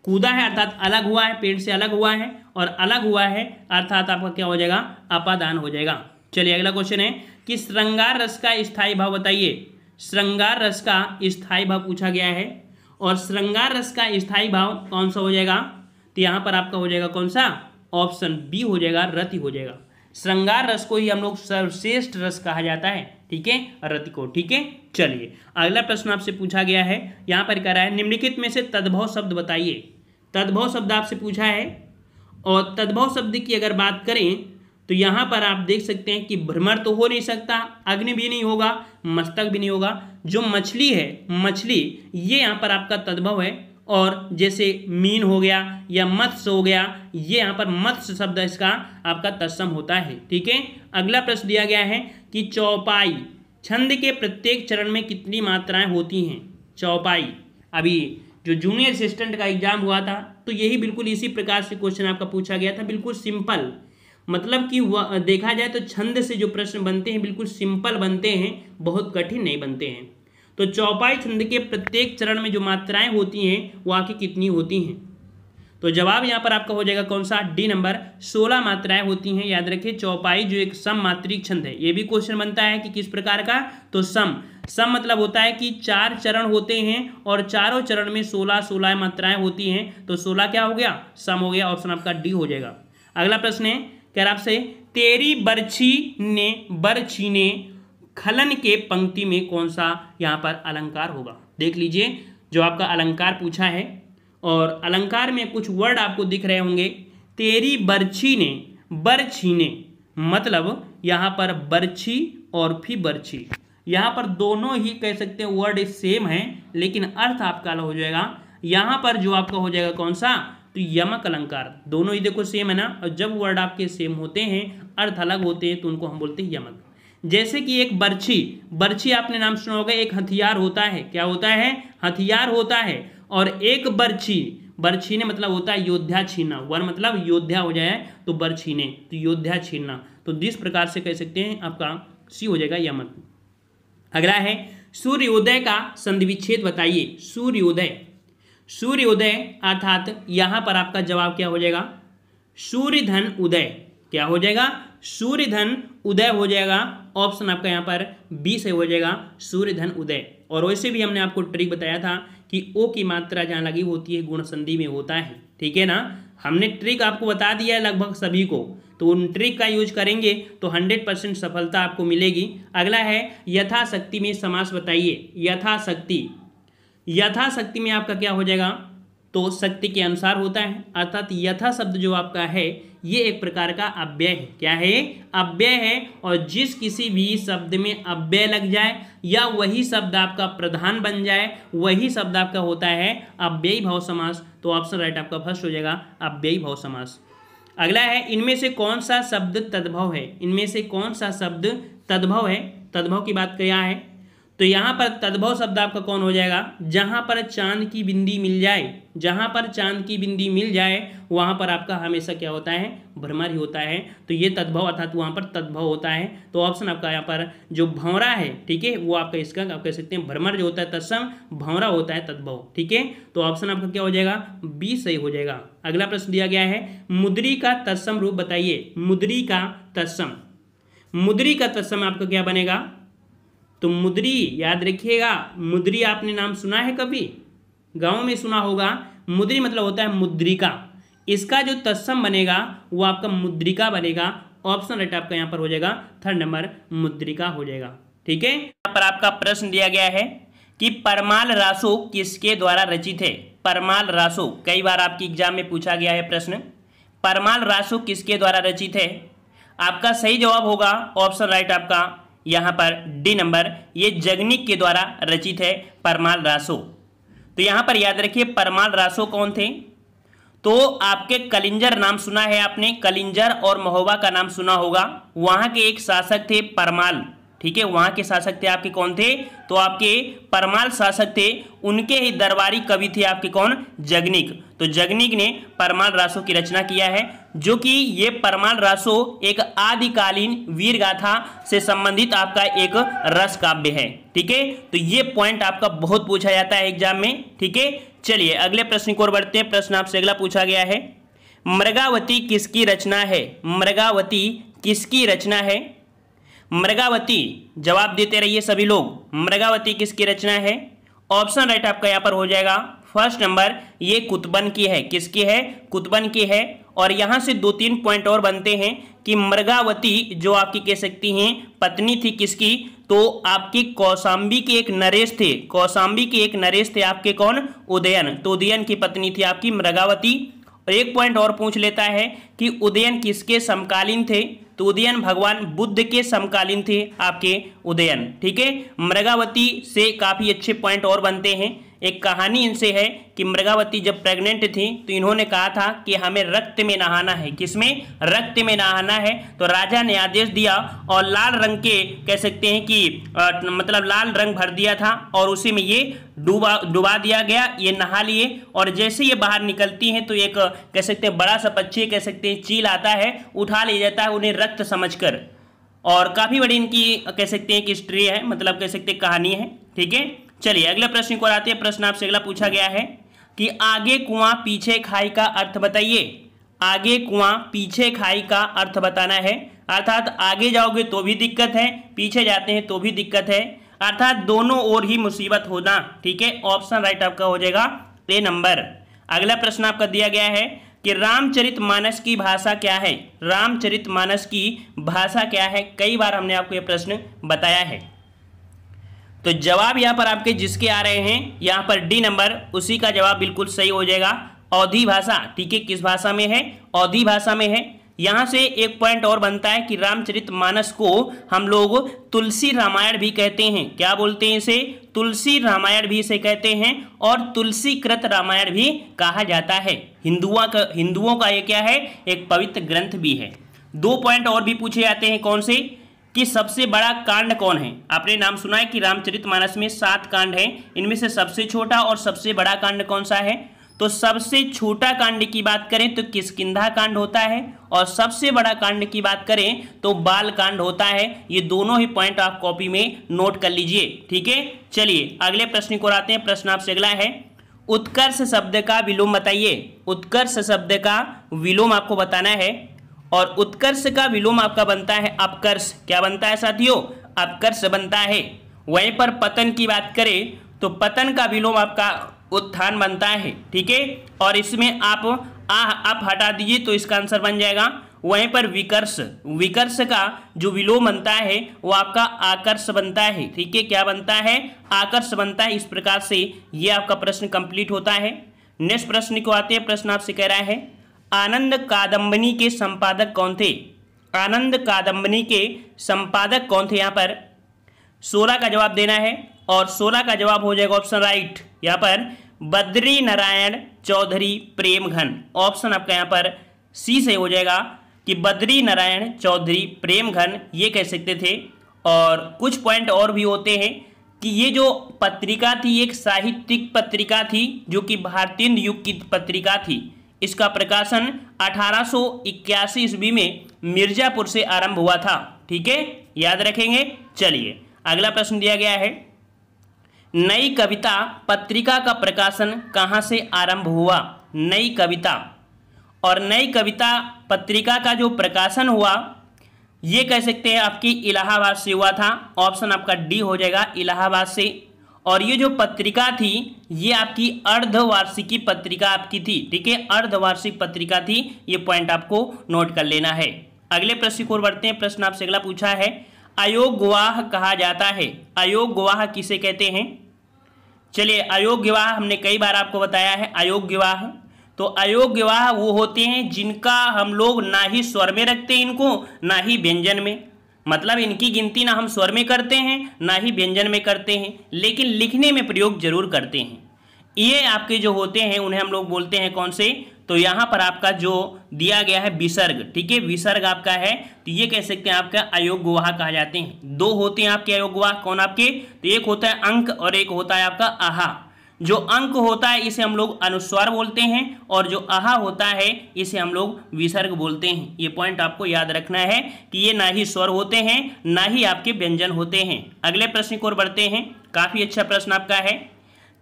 कूदा है अर्थात अलग हुआ है, पेड़ से अलग हुआ है, और अलग हुआ है अर्थात आपका क्या हो जाएगा? अपादान हो जाएगा। चलिए अगला क्वेश्चन है कि श्रृंगार रस का स्थायी भाव बताइए। श्रृंगार रस का स्थायी भाव पूछा गया है, और श्रृंगार रस का स्थायी भाव कौन सा हो जाएगा? तो यहाँ पर आपका हो जाएगा कौन सा? ऑप्शन बी हो जाएगा, रति हो जाएगा। श्रृंगार रस को ही हम लोग सर्वश्रेष्ठ रस कहा जाता है। ठीक है, रति को। ठीक है, चलिए अगला प्रश्न आपसे पूछा गया है, यहाँ पर कह रहा है निम्नलिखित में से तद्भव शब्द बताइए। तद्भव शब्द आपसे पूछा है, और तद्भव शब्द की अगर बात करें तो यहाँ पर आप देख सकते हैं कि भ्रमर तो हो नहीं सकता, अग्नि भी नहीं होगा, मस्तक भी नहीं होगा। जो मछली है, मछली, ये यहाँ पर आपका तद्भव है, और जैसे मीन हो गया या मत्स्य हो गया, ये यहाँ पर मत्स्य शब्द इसका आपका तत्सम होता है। ठीक है, अगला प्रश्न दिया गया है कि चौपाई छंद के प्रत्येक चरण में कितनी मात्राएं होती हैं? चौपाई, अभी जो जूनियर असिस्टेंट का एग्जाम हुआ था तो यही बिल्कुल इसी प्रकार से क्वेश्चन आपका पूछा गया था, बिल्कुल सिंपल। मतलब कि देखा जाए तो छंद से जो प्रश्न बनते हैं बिल्कुल सिंपल बनते हैं, बहुत कठिन नहीं बनते हैं। तो चौपाई छंद के प्रत्येक चरण में जो मात्राएं होती हैं वो आखिर कितनी होती हैं? तो जवाब यहाँ पर आपका हो जाएगा कौन सा? डी नंबर, 16 मात्राएं होती हैं। याद रखिए, चौपाई जो एक सम मात्रिक छंद है, ये भी क्वेश्चन बनता है कि किस प्रकार का? तो सम मतलब होता है कि 4 चरण होते हैं और चारों चरण में 16 मात्राएं होती हैं, तो 16 क्या हो गया? सम हो गया। ऑप्शन आपका डी हो जाएगा। अगला प्रश्न है, कह रहा आपसे तेरी बरछी ने खलन के पंक्ति में कौन सा यहाँ पर अलंकार होगा? देख लीजिए, जो आपका अलंकार पूछा है, और अलंकार में कुछ वर्ड आपको दिख रहे होंगे। तेरी बरछी ने मतलब यहाँ पर बरछी और फिर बरछी, यहाँ पर दोनों ही कह सकते हैं वर्ड सेम है, लेकिन अर्थ आपका अलग हो जाएगा। यहाँ पर जो आपका हो जाएगा कौन सा? तो यमक अलंकार। दोनों ही देखो सेम है ना, और जब वर्ड आपके सेम होते हैं, अर्थ अलग होते हैं, तो उनको हम बोलते हैं यमक। जैसे कि एक बरछी आपने नाम सुना होगा, एक हथियार होता है। क्या होता है? हथियार होता है। और एक बर छीने मतलब होता है योद्धा छीनना, वर मतलब योद्धा हो जाए तो बर छीने, तो योद्धा छीनना। तो जिस प्रकार से कह सकते हैं आपका सी हो जाएगा यमक। अगला है सूर्योदय का संधि विच्छेद बताइए। सूर्योदय, सूर्योदय अर्थात यहां पर आपका जवाब क्या हो जाएगा, सूर्य धन उदय। क्या हो जाएगा, सूर्य धन उदय हो जाएगा। ऑप्शन आपका यहाँ पर बी से हो जाएगा सूर्य धन उदय। और वैसे भी हमने आपको ट्रिक बताया था कि ओ की मात्रा जहाँ लगी होती है गुण संधि में होता है, ठीक है ना। हमने ट्रिक आपको बता दिया है लगभग सभी को, तो उन ट्रिक का यूज करेंगे तो 100% सफलता आपको मिलेगी। अगला है यथाशक्ति में समास बताइए। यथाशक्ति, यथाशक्ति में आपका क्या हो जाएगा, तो शक्ति के अनुसार होता है, अर्थात यथा शब्द जो आपका है ये एक प्रकार का अव्यय है। क्या है, अव्यय है। और जिस किसी भी शब्द में अव्यय लग जाए या वही शब्द आपका प्रधान बन जाए, वही शब्द आपका होता है अव्ययी भाव समास। तो ऑप्शन राइट आपका फर्स्ट हो जाएगा अव्ययी भाव समास। अगला है इनमें से कौन सा शब्द तद्भव है। इनमें से कौन सा शब्द तद्भव है। तद्भव की बात क्या है, तो यहाँ पर तद्भव शब्द आपका कौन हो जाएगा, जहाँ पर चांद की बिंदी मिल जाए, जहाँ पर चांद की बिंदी मिल जाए वहाँ पर आपका हमेशा क्या होता है, भ्रमर ही होता है। तो ये तद्भव अर्थात वहाँ पर तद्भव होता है। तो ऑप्शन आपका यहाँ पर जो भंवरा है, ठीक है, वो आपका इसका आप कह सकते हैं भ्रमर जो होता है तत्सम, भंवरा होता है तद्भव, ठीक है। तो ऑप्शन आपका क्या हो जाएगा, बी सही हो जाएगा। अगला प्रश्न दिया गया है मुद्री का तत्सम रूप बताइए। मुद्री का तत्सम, मुद्री का तत्सम आपका क्या बनेगा, तो मुद्री याद रखिएगा। मुद्री आपने नाम सुना है कभी, गांव में सुना होगा। मुद्री मतलब होता है मुद्रिका, इसका जो तत्सम बनेगा वो आपका मुद्रिका बनेगा। ऑप्शन राइट आपका यहाँ पर हो जाएगा थर्ड नंबर मुद्रिका हो जाएगा, ठीक है। यहाँ पर आपका प्रश्न दिया गया है कि परमाल रासो किसके द्वारा रचित है। परमाल रासो कई बार आपकी एग्जाम में पूछा गया है प्रश्न, परमाल रासो किसके द्वारा रचित है। आपका सही जवाब होगा ऑप्शन राइट आपका यहाँ पर डी नंबर, ये जगनिक के द्वारा रचित है परमाल रासो। तो यहाँ पर याद रखिए परमाल रासो कौन थे, तो आपके कलिंजर नाम सुना है आपने, कलिंजर और महोबा का नाम सुना होगा। वहाँ के एक शासक थे परमाल, ठीक है, वहाँ के शासक थे आपके कौन थे, तो आपके परमाल शासक थे, उनके ही दरबारी कवि थे आपके कौन, जगनिक। तो जगनिक ने परमाल रासो की रचना किया है, जो कि ये परमाल रासो एक आदिकालीन वीर गाथा से संबंधित आपका एक रस काव्य है, ठीक है। तो ये पॉइंट आपका बहुत पूछा जाता है एग्जाम में, ठीक है। चलिए अगले प्रश्न की ओर बढ़ते हैं। प्रश्न आपसे अगला पूछा गया है मृगावती किसकी रचना है। मृगावती किसकी रचना है। मृगावती जवाब देते रहिए सभी लोग, मृगावती किसकी रचना है। ऑप्शन राइट आपका यहाँ पर हो जाएगा फर्स्ट नंबर, ये कुतबन की है। किसकी है, कुतबन की है। और यहाँ से 2-3 पॉइंट और बनते हैं कि मृगावती जो आपकी कह सकती हैं पत्नी थी किसकी, तो आपकी कौशाम्बी के एक नरेश थे, कौशाम्बी के एक नरेश थे आपके कौन, उदयन। तो उदयन की पत्नी थी आपकी मृगावती। और एक पॉइंट और पूछ लेता है कि उदयन किसके समकालीन थे, तो उदयन भगवान बुद्ध के समकालीन थे आपके उदयन, ठीक है। मृगावती से काफी अच्छे पॉइंट और बनते हैं। एक कहानी इनसे है कि मृगावती जब प्रेग्नेंट थी तो इन्होंने कहा था कि हमें रक्त में नहाना है। किसमें, रक्त में नहाना है। तो राजा ने आदेश दिया और लाल रंग के कह सकते हैं कि मतलब लाल रंग भर दिया था और उसी में ये डुबा दिया गया, ये नहा लिए। और जैसे ये बाहर निकलती हैं तो एक कह सकते हैं बड़ा सा पक्षी कह सकते हैं चील आता है, उठा ले जाता है उन्हें रक्त समझकर। और काफी बड़ी इनकी कह सकते हैं कि हिस्ट्री है, मतलब कह सकते हैं कहानी है, ठीक है। चलिए अगले प्रश्न को आते हैं। प्रश्न आपसे अगला पूछा गया है कि आगे कुआं पीछे खाई का अर्थ बताइए। आगे कुआं पीछे खाई का अर्थ बताना है, अर्थात आगे जाओगे तो भी दिक्कत है, पीछे जाते हैं तो भी दिक्कत है, अर्थात दोनों ओर ही मुसीबत होना, ठीक है। ऑप्शन राइट आपका हो जाएगा ए नंबर। अगला प्रश्न आपका दिया गया है कि रामचरितमानस की भाषा क्या है। रामचरितमानस की भाषा क्या है, कई बार हमने आपको यह प्रश्न बताया है। तो जवाब यहाँ पर आपके जिसके आ रहे हैं यहाँ पर डी नंबर, उसी का जवाब बिल्कुल सही हो जाएगा। अवधी भाषा, ठीक है, किस भाषा में है, अवधी भाषा में है। यहाँ से एक पॉइंट और बनता है कि रामचरितमानस को हम लोग तुलसी रामायण भी कहते हैं। क्या बोलते हैं इसे, तुलसी रामायण भी इसे कहते हैं और तुलसीकृत रामायण भी कहा जाता है। हिंदुओं का ये क्या है, एक पवित्र ग्रंथ भी है। 2 पॉइंट और भी पूछे जाते हैं, कौन से, कि सबसे बड़ा कांड कौन है। आपने नाम सुना है कि रामचरितमानस में 7 कांड हैं, इनमें से सबसे छोटा और सबसे बड़ा कांड कौन सा है, तो सबसे छोटा कांड की बात करें तो किष्किंधा कांड होता है, और सबसे बड़ा कांड की बात करें तो बाल कांड होता है। ये दोनों ही पॉइंट आप कॉपी में नोट कर लीजिए, ठीक है। चलिए अगले प्रश्न को आते हैं। प्रश्न आपसे अगला है, उत्कर्ष शब्द का विलोम बताइए। उत्कर्ष शब्द का विलोम आपको बताना है, और उत्कर्ष का विलोम आपका बनता है अपकर्ष। क्या बनता है साथियों? अपकर्ष बनता है। वहीं पर पतन की बात करें तो पतन का विलोम आपका उत्थान बनता है, ठीक है। और इसमें आप हटा दीजिए तो इसका आंसर बन जाएगा। वहीं पर विकर्ष, विकर्ष का जो विलोम बनता है वो आपका आकर्ष बनता है, ठीक है। क्या बनता है? आकर्ष बनता है। इस प्रकार से ये आपका प्रश्न कंप्लीट होता है। नेक्स्ट प्रश्न को आते हैं। प्रश्न आपसे कह रहा है, आनंद कादंबनी के संपादक कौन थे? आनंद कादंबनी के संपादक कौन थे? यहाँ पर 16 का जवाब देना है, और 16 का जवाब हो जाएगा ऑप्शन राइट यहाँ पर बद्री नारायण चौधरी प्रेमघन। ऑप्शन आपका यहाँ पर सी से हो जाएगा कि बद्री नारायण चौधरी प्रेमघन ये कह सकते थे। और कुछ पॉइंट और भी होते हैं कि ये जो पत्रिका थी एक साहित्यिक पत्रिका थी, जो कि भारतीय युग की पत्रिका थी। इसका प्रकाशन 1881 ईस्वी में मिर्जापुर से आरंभ हुआ था, ठीक है, याद रखेंगे। चलिए अगला प्रश्न दिया गया है, नई कविता पत्रिका का प्रकाशन कहाँ से आरंभ हुआ? नई कविता, और नई कविता पत्रिका का जो प्रकाशन हुआ ये कह सकते हैं आपकी इलाहाबाद से हुआ था। ऑप्शन आपका डी हो जाएगा इलाहाबाद से। और ये जो पत्रिका थी ये आपकी अर्धवार्षिकी पत्रिका आपकी थी, ठीक है, अर्धवार्षिक पत्रिका थी। ये पॉइंट आपको नोट कर लेना है। अगले प्रश्न को बढ़ते हैं। प्रश्न आपसे अगला पूछा है, अयोग्यवाह कहा जाता है। अयोग्यवाह किसे कहते हैं? चलिए अयोग्यवाह हमने कई बार आपको बताया है। अयोग्यवाह तो अयोग्यवाह वो होते हैं जिनका हम लोग ना ही स्वर में रखते हैं इनको, ना ही व्यंजन में। मतलब इनकी गिनती ना हम स्वर में करते हैं ना ही व्यंजन में करते हैं, लेकिन लिखने में प्रयोग जरूर करते हैं। ये आपके जो होते हैं उन्हें हम लोग बोलते हैं कौन से? तो यहाँ पर आपका जो दिया गया है विसर्ग, ठीक है, विसर्ग आपका है। तो ये कह सकते हैं आपका अयोग्यवाह कहा जाते हैं। दो होते हैं आपके अयोग्यवाह, कौन आपके? तो एक होता है अंक और एक होता है आपका आहा। जो अंक होता है इसे हम लोग अनुस्वार बोलते हैं, और जो आहा होता है इसे हम लोग विसर्ग बोलते हैं। ये पॉइंट आपको याद रखना है कि ये ना ही स्वर होते हैं ना ही आपके व्यंजन होते हैं। अगले प्रश्न की ओर बढ़ते हैं। काफी अच्छा प्रश्न आपका है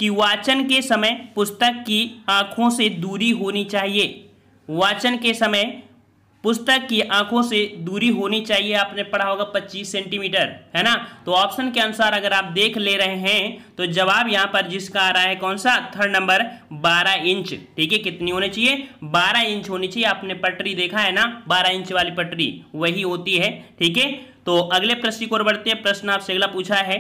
कि वाचन के समय पुस्तक की आंखों से दूरी होनी चाहिए। वाचन के समय पुस्तक की आंखों से दूरी होनी चाहिए, आपने पढ़ा होगा 25 सेंटीमीटर, है ना। तो ऑप्शन के अनुसार अगर आप देख ले रहे हैं तो जवाब यहाँ पर जिसका आ रहा है कौन सा? थर्ड नंबर 12 इंच, ठीक है। कितनी होनी चाहिए? 12 इंच होनी चाहिए। आपने पटरी देखा है ना, 12 इंच वाली पटरी वही होती है, ठीक है। तो अगले प्रश्न की ओर बढ़ते हैं। प्रश्न आपसे अगला पूछा है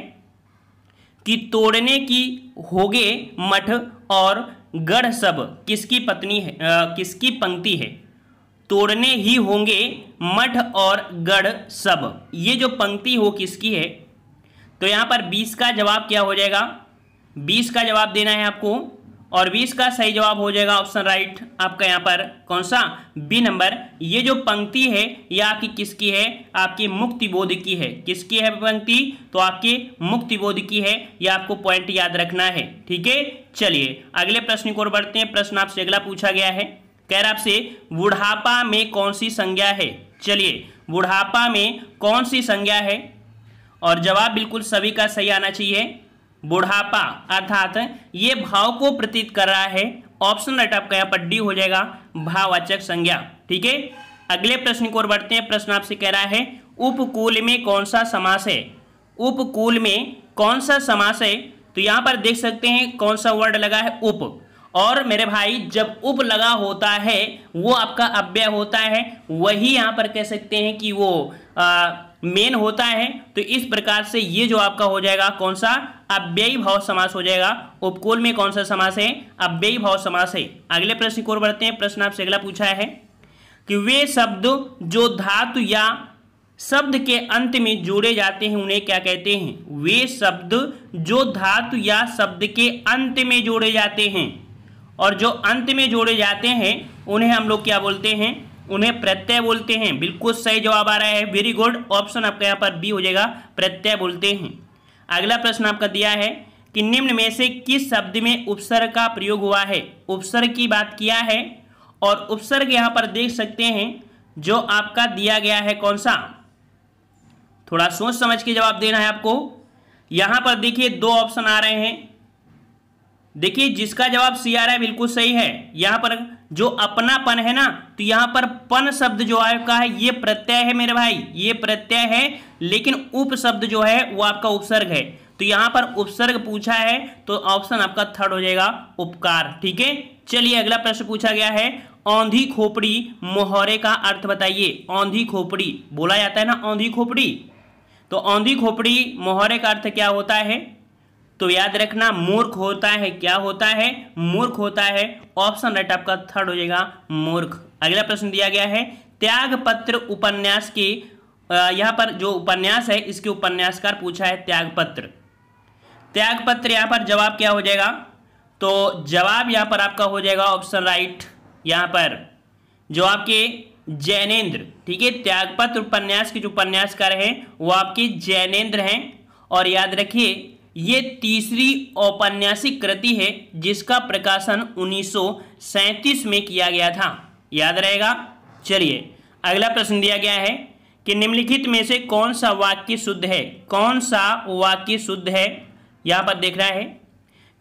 कि तोड़ने की होगे मठ और गढ़ सब किसकी पत्नी है, किसकी पंक्ति है? तोड़ने ही होंगे मठ और गढ़ सब, ये जो पंक्ति हो किसकी है? तो यहाँ पर 20 का जवाब क्या हो जाएगा? 20 का जवाब देना है आपको, और 20 का सही जवाब हो जाएगा ऑप्शन राइट आपका यहाँ पर कौन सा? B number. ये जो पंक्ति है ये आपकी किसकी है? आपकी मुक्तिबोध की है। किसकी है पंक्ति? तो आपकी मुक्तिबोध की है। ये आपको पॉइंट याद रखना है, ठीक है। चलिए अगले प्रश्न की ओर बढ़ते हैं। प्रश्न आपसे अगला पूछा गया है, कह रहा आपसे बुढ़ापा में कौन सी संज्ञा है? चलिए बुढ़ापा में कौन सी संज्ञा है? और जवाब बिल्कुल सभी का सही आना चाहिए। बुढ़ापा अर्थात ये भाव को प्रतीत कर रहा है। ऑप्शन राइट आपका यहाँ पर डी हो जाएगा, भाववाचक संज्ञा, ठीक है। अगले प्रश्न की ओर बढ़ते हैं। प्रश्न आपसे कह रहा है उपकूल में कौन सा समास है? उपकूल में कौन सा समास है? तो यहाँ पर देख सकते हैं कौन सा वर्ड लगा है? उप। और मेरे भाई जब उप लगा होता है वो आपका अव्यय होता है, वही यहाँ पर कह सकते हैं कि वो मेन होता है। तो इस प्रकार से ये जो आपका हो जाएगा कौन सा? अव्ययी भाव समास हो जाएगा। उपकूल में कौन सा समास है? अव्ययी भाव समास है। अगले प्रश्न की ओर बढ़ते हैं। प्रश्न आपसे अगला पूछा है कि वे शब्द जो धातु या शब्द के अंत में जोड़े जाते हैं उन्हें क्या कहते हैं? वे शब्द जो धातु या शब्द के अंत में जोड़े जाते हैं, और जो अंत में जोड़े जाते हैं उन्हें हम लोग क्या बोलते हैं? उन्हें प्रत्यय बोलते हैं। बिल्कुल सही जवाब आ रहा है, वेरी गुड। ऑप्शन आपका यहाँ पर बी हो जाएगा, प्रत्यय बोलते हैं। अगला प्रश्न आपका दिया है कि निम्न में से किस शब्द में उपसर्ग का प्रयोग हुआ है। उपसर्ग की बात किया है और उपसर्ग यहां पर देख सकते हैं जो आपका दिया गया है कौन सा, थोड़ा सोच समझ के जवाब देना है आपको। यहां पर देखिए दो ऑप्शन आ रहे हैं, देखिए जिसका जवाब सी आ रहा है बिल्कुल सही है। यहां पर जो अपनापन है ना, तो यहां पर पन शब्द जो आपका है ये प्रत्यय है मेरे भाई, ये प्रत्यय है, लेकिन उप शब्द जो है वो आपका उपसर्ग है। तो यहां पर उपसर्ग पूछा है तो ऑप्शन आपका थर्ड हो जाएगा उपकार। ठीक है, चलिए अगला प्रश्न पूछा गया है, औंधी खोपड़ी मोहरे का अर्थ बताइए। औंधी खोपड़ी बोला जाता है ना, औंधी खोपड़ी, तो औंधी खोपड़ी मोहरे का अर्थ क्या होता है, तो याद रखना मूर्ख होता है। क्या होता है, मूर्ख होता है। ऑप्शन राइट आपका थर्ड हो जाएगा मूर्ख। अगला प्रश्न दिया गया है, त्यागपत्र उपन्यास के यहां पर जो उपन्यास है इसके उपन्यासकार पूछा है त्यागपत्र। त्यागपत्र यहां पर जवाब क्या हो जाएगा, तो जवाब यहां पर आपका हो जाएगा ऑप्शन राइट, यहां पर जो आपके जैनेन्द्र। ठीक है, त्यागपत्र उपन्यास के जो उपन्यासकार हैं वो आपके जैनेन्द्र हैं। और याद रखिए ये तीसरी औपन्यासिक कृति है जिसका प्रकाशन 1937 में किया गया था, याद रहेगा। चलिए अगला प्रश्न दिया गया है कि निम्नलिखित में से कौन सा वाक्य शुद्ध है। कौन सा वाक्य शुद्ध है, यहां पर देख रहा है,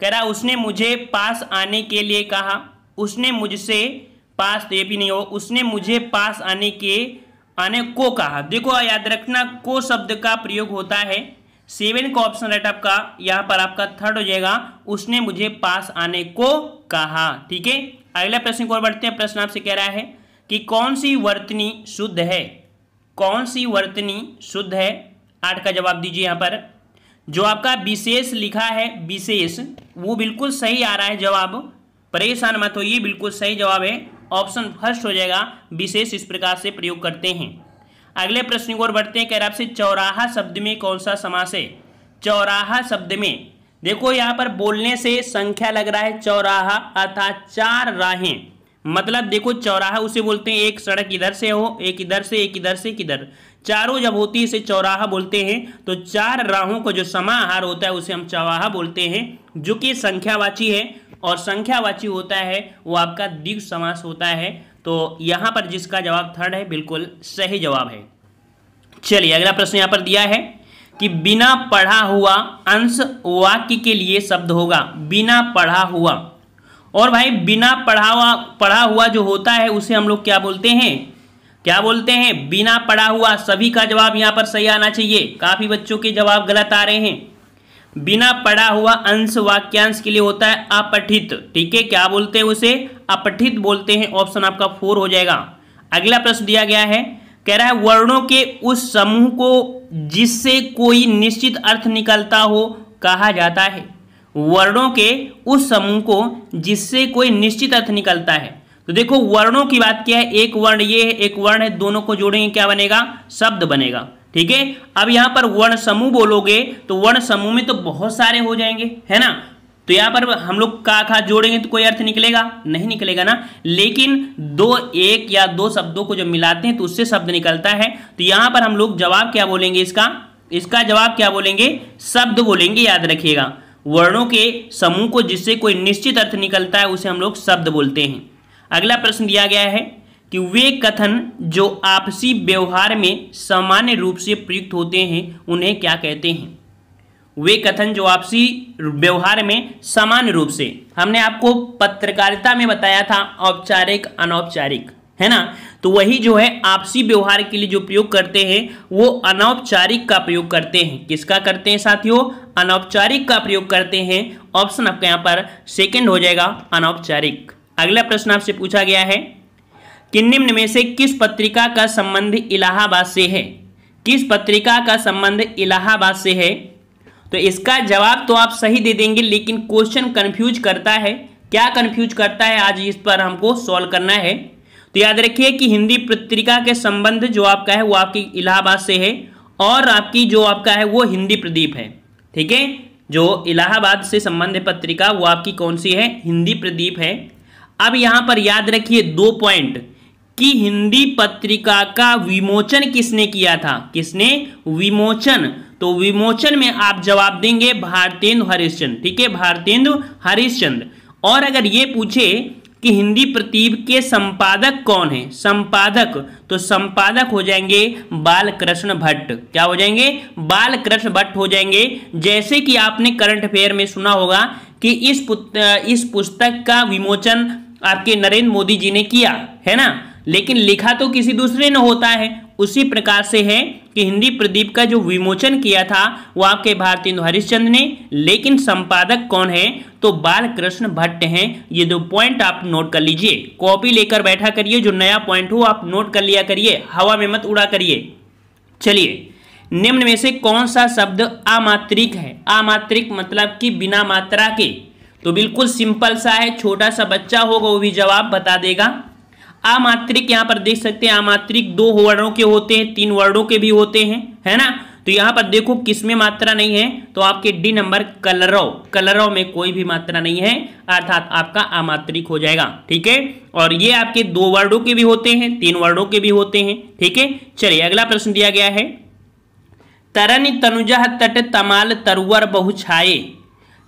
कह रहा उसने मुझे पास आने के लिए कहा, उसने मुझसे पास, तो ये भी नहीं हो, उसने मुझे पास आने को कहा। देखो याद रखना को शब्द का प्रयोग होता है, 7 का ऑप्शन राइट आपका यहां पर आपका थर्ड हो जाएगा, उसने मुझे पास आने को कहा। ठीक है, अगला प्रश्न को और बढ़ते हैं। प्रश्न आपसे कह रहा है कि कौन सी वर्तनी शुद्ध है। कौन सी वर्तनी शुद्ध है, 8 का जवाब दीजिए। यहां पर जो आपका विशेष लिखा है, विशेष, वो बिल्कुल सही आ रहा है जवाब, परेशान मत होइए, बिल्कुल सही जवाब है, ऑप्शन फर्स्ट हो जाएगा, विशेष इस प्रकार से प्रयोग करते हैं। अगले प्रश्न को और बढ़ते हैं, कह रहा आपसे चौराहा शब्द में कौन सा समास है। चौराहा शब्द में देखो यहां पर बोलने से संख्या लग रहा है, चौराहा अर्थात 4 राहें, मतलब देखो चौराहा उसे बोलते हैं एक सड़क इधर से हो, एक इधर से, एक इधर से, एक इधर, चारों जब होती है इसे चौराहा बोलते हैं। तो 4 राहों को जो समाहार होता है उसे हम चौराहा बोलते हैं, जो कि संख्यावाची है, और संख्यावाची होता है वो आपका द्विगु समास होता है। तो यहां पर जिसका जवाब थर्ड है बिल्कुल सही जवाब है। चलिए अगला प्रश्न यहां पर दिया है कि बिना पढ़ा हुआ अंश वाक्य के लिए शब्द होगा। बिना पढ़ा हुआ, और भाई बिना पढ़ा हुआ जो होता है उसे हम लोग क्या बोलते हैं, क्या बोलते हैं, बिना पढ़ा हुआ। सभी का जवाब यहां पर सही आना चाहिए, काफी बच्चों के जवाब गलत आ रहे हैं। बिना पढ़ा हुआ अंश वाक्यांश के लिए होता है अपठित। ठीक है, क्या बोलते हैं उसे, अपठित बोलते हैं, ऑप्शन आपका 4 हो जाएगा। अगला प्रश्न दिया गया है, कह रहा है वर्णों के उस समूह को जिससे कोई निश्चित अर्थ निकलता हो कहा जाता है। वर्णों के उस समूह को जिससे कोई निश्चित अर्थ निकलता है। तो देखो वर्णों की बात क्या है, एक वर्ण ये है, एक वर्ण है, दोनों को जोड़ेंगे क्या बनेगा, शब्द बनेगा। ठीक है, अब यहां पर वर्ण समूह बोलोगे तो वर्ण समूह में तो बहुत सारे हो जाएंगे, है ना। तो यहां पर हम लोग का खा जोड़ेंगे तो कोई अर्थ निकलेगा, नहीं निकलेगा ना। लेकिन एक या दो शब्दों को जब मिलाते हैं तो उससे शब्द निकलता है। तो यहां पर हम लोग जवाब क्या बोलेंगे, इसका जवाब क्या बोलेंगे, शब्द बोलेंगे, याद रखिएगा। वर्णों के समूह को जिससे कोई निश्चित अर्थ निकलता है उसे हम लोग शब्द बोलते हैं। अगला प्रश्न दिया गया है कि वे कथन जो आपसी व्यवहार में सामान्य रूप से प्रयुक्त होते हैं उन्हें क्या कहते हैं। वे कथन जो आपसी व्यवहार में सामान्य रूप से, हमने आपको पत्रकारिता में बताया था औपचारिक अनौपचारिक, है ना। तो वही जो है आपसी व्यवहार के लिए जो प्रयोग करते हैं वो अनौपचारिक का प्रयोग करते हैं। किसका करते हैं साथियों, अनौपचारिक का प्रयोग करते हैं। ऑप्शन आपका यहाँ पर सेकंड हो जाएगा, अनौपचारिक। अगला प्रश्न आपसे पूछा गया है कि निम्न में से किस पत्रिका का संबंध इलाहाबाद से है। किस पत्रिका का संबंध इलाहाबाद से है। तो इसका जवाब तो आप सही दे देंगे, लेकिन क्वेश्चन कंफ्यूज करता है। क्या कंफ्यूज करता है, आज इस पर हमको सॉल्व करना है। तो याद रखिए कि हिंदी पत्रिका के संबंध जो आपका है वो आपकी इलाहाबाद से है, और आपकी जो आपका है वो हिंदी प्रदीप है। ठीक है, जो इलाहाबाद से संबंध है पत्रिका वो आपकी कौन सी है, हिंदी प्रदीप है। अब यहां पर याद रखिए 2 पॉइंट कि हिंदी पत्रिका का विमोचन किसने किया था, किसने विमोचन। तो विमोचन में आप जवाब देंगे भारतेंदु हरिश्चंद्र, ठीक है, भारतेंदु हरिश्चंद्र। और अगर ये पूछे कि हिंदी प्रतीप के संपादक कौन है, संपादक, तो संपादक हो जाएंगे बालकृष्ण भट्ट। क्या हो जाएंगे? बालकृष्ण भट्ट हो जाएंगे। जैसे कि आपने करंट अफेयर में सुना होगा कि इस पुस्तक का विमोचन आपके नरेंद्र मोदी जी ने किया है ना, लेकिन लिखा तो किसी दूसरे ने होता है। उसी प्रकार से है कि हिंदी प्रदीप का जो विमोचन किया था वो आपके भारतेंदु हरिश्चंद्र ने, लेकिन संपादक कौन है? तो बालकृष्ण भट्ट हैं। ये दो पॉइंट आप नोट कर लीजिए, कॉपी लेकर बैठा करिए, जो नया पॉइंट हो आप नोट कर लिया करिए, हवा में मत उड़ा करिए। चलिए, निम्न में से कौन सा शब्द अमात्रिक है? अमात्रिक मतलब कि बिना मात्रा के। तो बिल्कुल सिंपल सा है, छोटा सा बच्चा होगा वो भी जवाब बता देगा। अमात्रिक यहाँ पर देख सकते हैं, अमात्रिक 2 वर्णों के होते हैं, 3 वर्णों के भी होते हैं, है ना। तो यहाँ पर देखो किसमें मात्रा नहीं है, तो आपके डी नंबर कलरव, कलरव में कोई भी मात्रा नहीं है, अर्थात आपका अमात्रिक हो जाएगा, ठीक है। और ये आपके 2 वर्णों के भी होते हैं, 3 वर्णों के भी होते हैं, ठीक है। चलिए अगला प्रश्न दिया गया है, तरनि तनुजा तट तमाल तरुवर बहु छाये।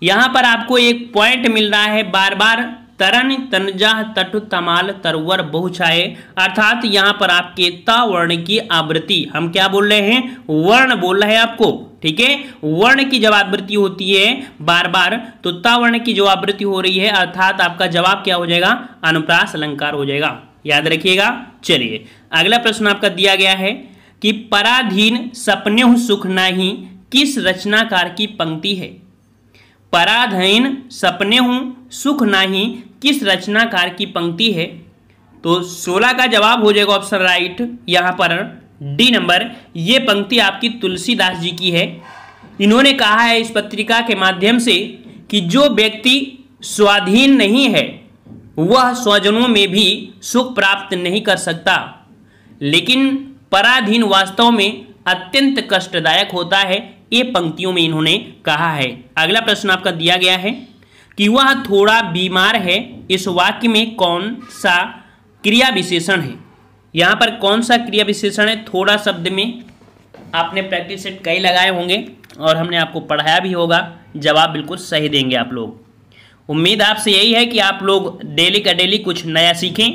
यहाँ पर आपको एक पॉइंट मिल रहा है बार बार, तरन तनुजा तट तमाल तरुवर बहु छाये, अर्थात यहाँ पर आपके त वर्ण की आवृत्ति, हम क्या बोल रहे हैं? वर्ण बोल रहे हैं आपको, ठीक है। वर्ण की जब आवृत्ति होती है बार बार, तो त वर्ण की जो आवृत्ति हो रही है, अर्थात आपका जवाब क्या हो जाएगा? अनुप्रास अलंकार हो जाएगा, याद रखिएगा। चलिए अगला प्रश्न आपका दिया गया है कि पराधीन सपनेहु सुख नाही किस रचनाकार की पंक्ति है? पराधीन सपनेहु सुख नाही किस रचनाकार की पंक्ति है? तो 16 का जवाब हो जाएगा ऑप्शन राइट, यहाँ पर डी नंबर। ये पंक्ति आपकी तुलसीदास जी की है। इन्होंने कहा है इस पत्रिका के माध्यम से कि जो व्यक्ति स्वाधीन नहीं है वह स्वजनों में भी सुख प्राप्त नहीं कर सकता, लेकिन पराधीन वास्तव में अत्यंत कष्टदायक होता है, ये पंक्तियों में इन्होंने कहा है। अगला प्रश्न आपका दिया गया है कि वह थोड़ा बीमार है, इस वाक्य में कौन सा क्रिया विशेषण है? यहाँ पर कौन सा क्रिया विशेषण है? थोड़ा शब्द में आपने प्रैक्टिस सेट कई लगाए होंगे और हमने आपको पढ़ाया भी होगा, जवाब बिल्कुल सही देंगे आप लोग। उम्मीद आपसे यही है कि आप लोग डेली का डेली कुछ नया सीखें।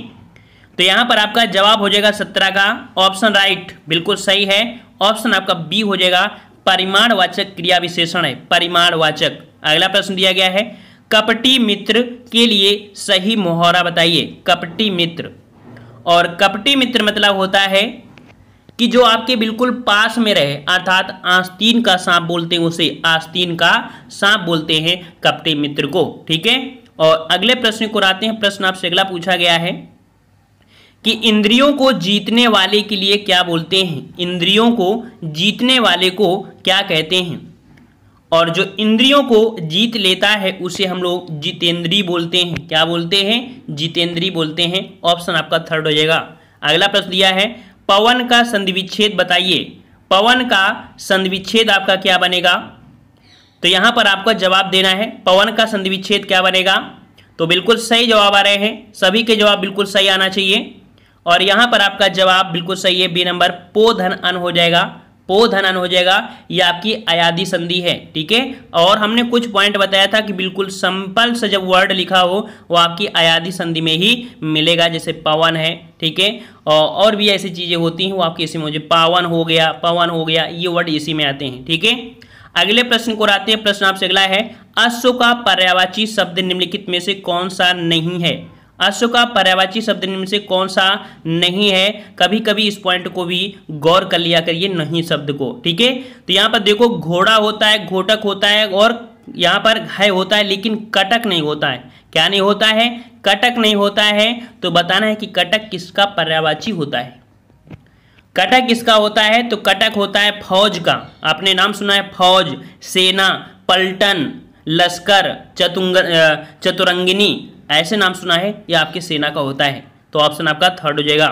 तो यहाँ पर आपका जवाब हो जाएगा 17 का ऑप्शन राइट, बिल्कुल सही है। ऑप्शन आपका बी हो जाएगा, परिमाणवाचक क्रिया विशेषण है, परिमाणवाचक। अगला प्रश्न दिया गया है, कपटी मित्र के लिए सही मुहावरा बताइए। कपटी मित्र, और कपटी मित्र मतलब होता है कि जो आपके बिल्कुल पास में रहे, अर्थात आस्तीन का सांप बोलते हैं उसे, आस्तीन का सांप बोलते हैं कपटी मित्र को, ठीक है। और अगले प्रश्न को आते हैं। प्रश्न आपसे अगला पूछा गया है कि इंद्रियों को जीतने वाले के लिए क्या बोलते हैं? इंद्रियों को जीतने वाले को क्या कहते हैं? और जो इंद्रियों को जीत लेता है उसे हम लोग जितेंद्री बोलते हैं। क्या बोलते हैं? जितेंद्री बोलते हैं। ऑप्शन आपका थर्ड हो जाएगा। अगला प्रश्न दिया है, पवन का संधि विच्छेद बताइए। पवन का संधि विच्छेद आपका क्या बनेगा? तो यहाँ पर आपका जवाब देना है, पवन का संधि विच्छेद क्या बनेगा? तो बिल्कुल सही जवाब आ रहे हैं, सभी के जवाब बिल्कुल सही आना चाहिए। और यहाँ पर आपका जवाब बिल्कुल सही है, बी नंबर, पो धन अन हो जाएगा, पो धन अन हो जाएगा। ये आपकी अयादी संधि है, ठीक है। और हमने कुछ पॉइंट बताया था कि बिल्कुल सिंपल से जब वर्ड लिखा हो वो आपकी अयादी संधि में ही मिलेगा, जैसे पवन है, ठीक है। और भी ऐसी चीजें होती हैं वो आपकी इसी में हो जाए, पावन हो गया, पवन हो गया, ये वर्ड इसी में आते हैं, ठीक है। अगले प्रश्न को आते हैं। प्रश्न आपसे अगला है, अश्व का पर्यायवाची शब्द निम्नलिखित में से कौन सा नहीं है? अश्व का पर्यायवाची शब्द निम्न से कौन सा नहीं है? कभी कभी इस पॉइंट को भी गौर कर लिया करिए, नहीं शब्द को, ठीक है। तो यहाँ पर देखो, घोड़ा होता है, घोटक होता है, और यहाँ पर घय होता है, लेकिन कटक नहीं होता है। क्या नहीं होता है? कटक नहीं होता है। तो बताना है कि कटक किसका पर्यायवाची होता है। कटक किसका होता है? तो कटक होता है फौज का। आपने नाम सुना है, फौज, सेना, पलटन, लश्कर, चतुरंगिनी, ऐसे नाम सुना है, ये आपकी सेना का होता है। तो ऑप्शन आपका थर्ड हो जाएगा।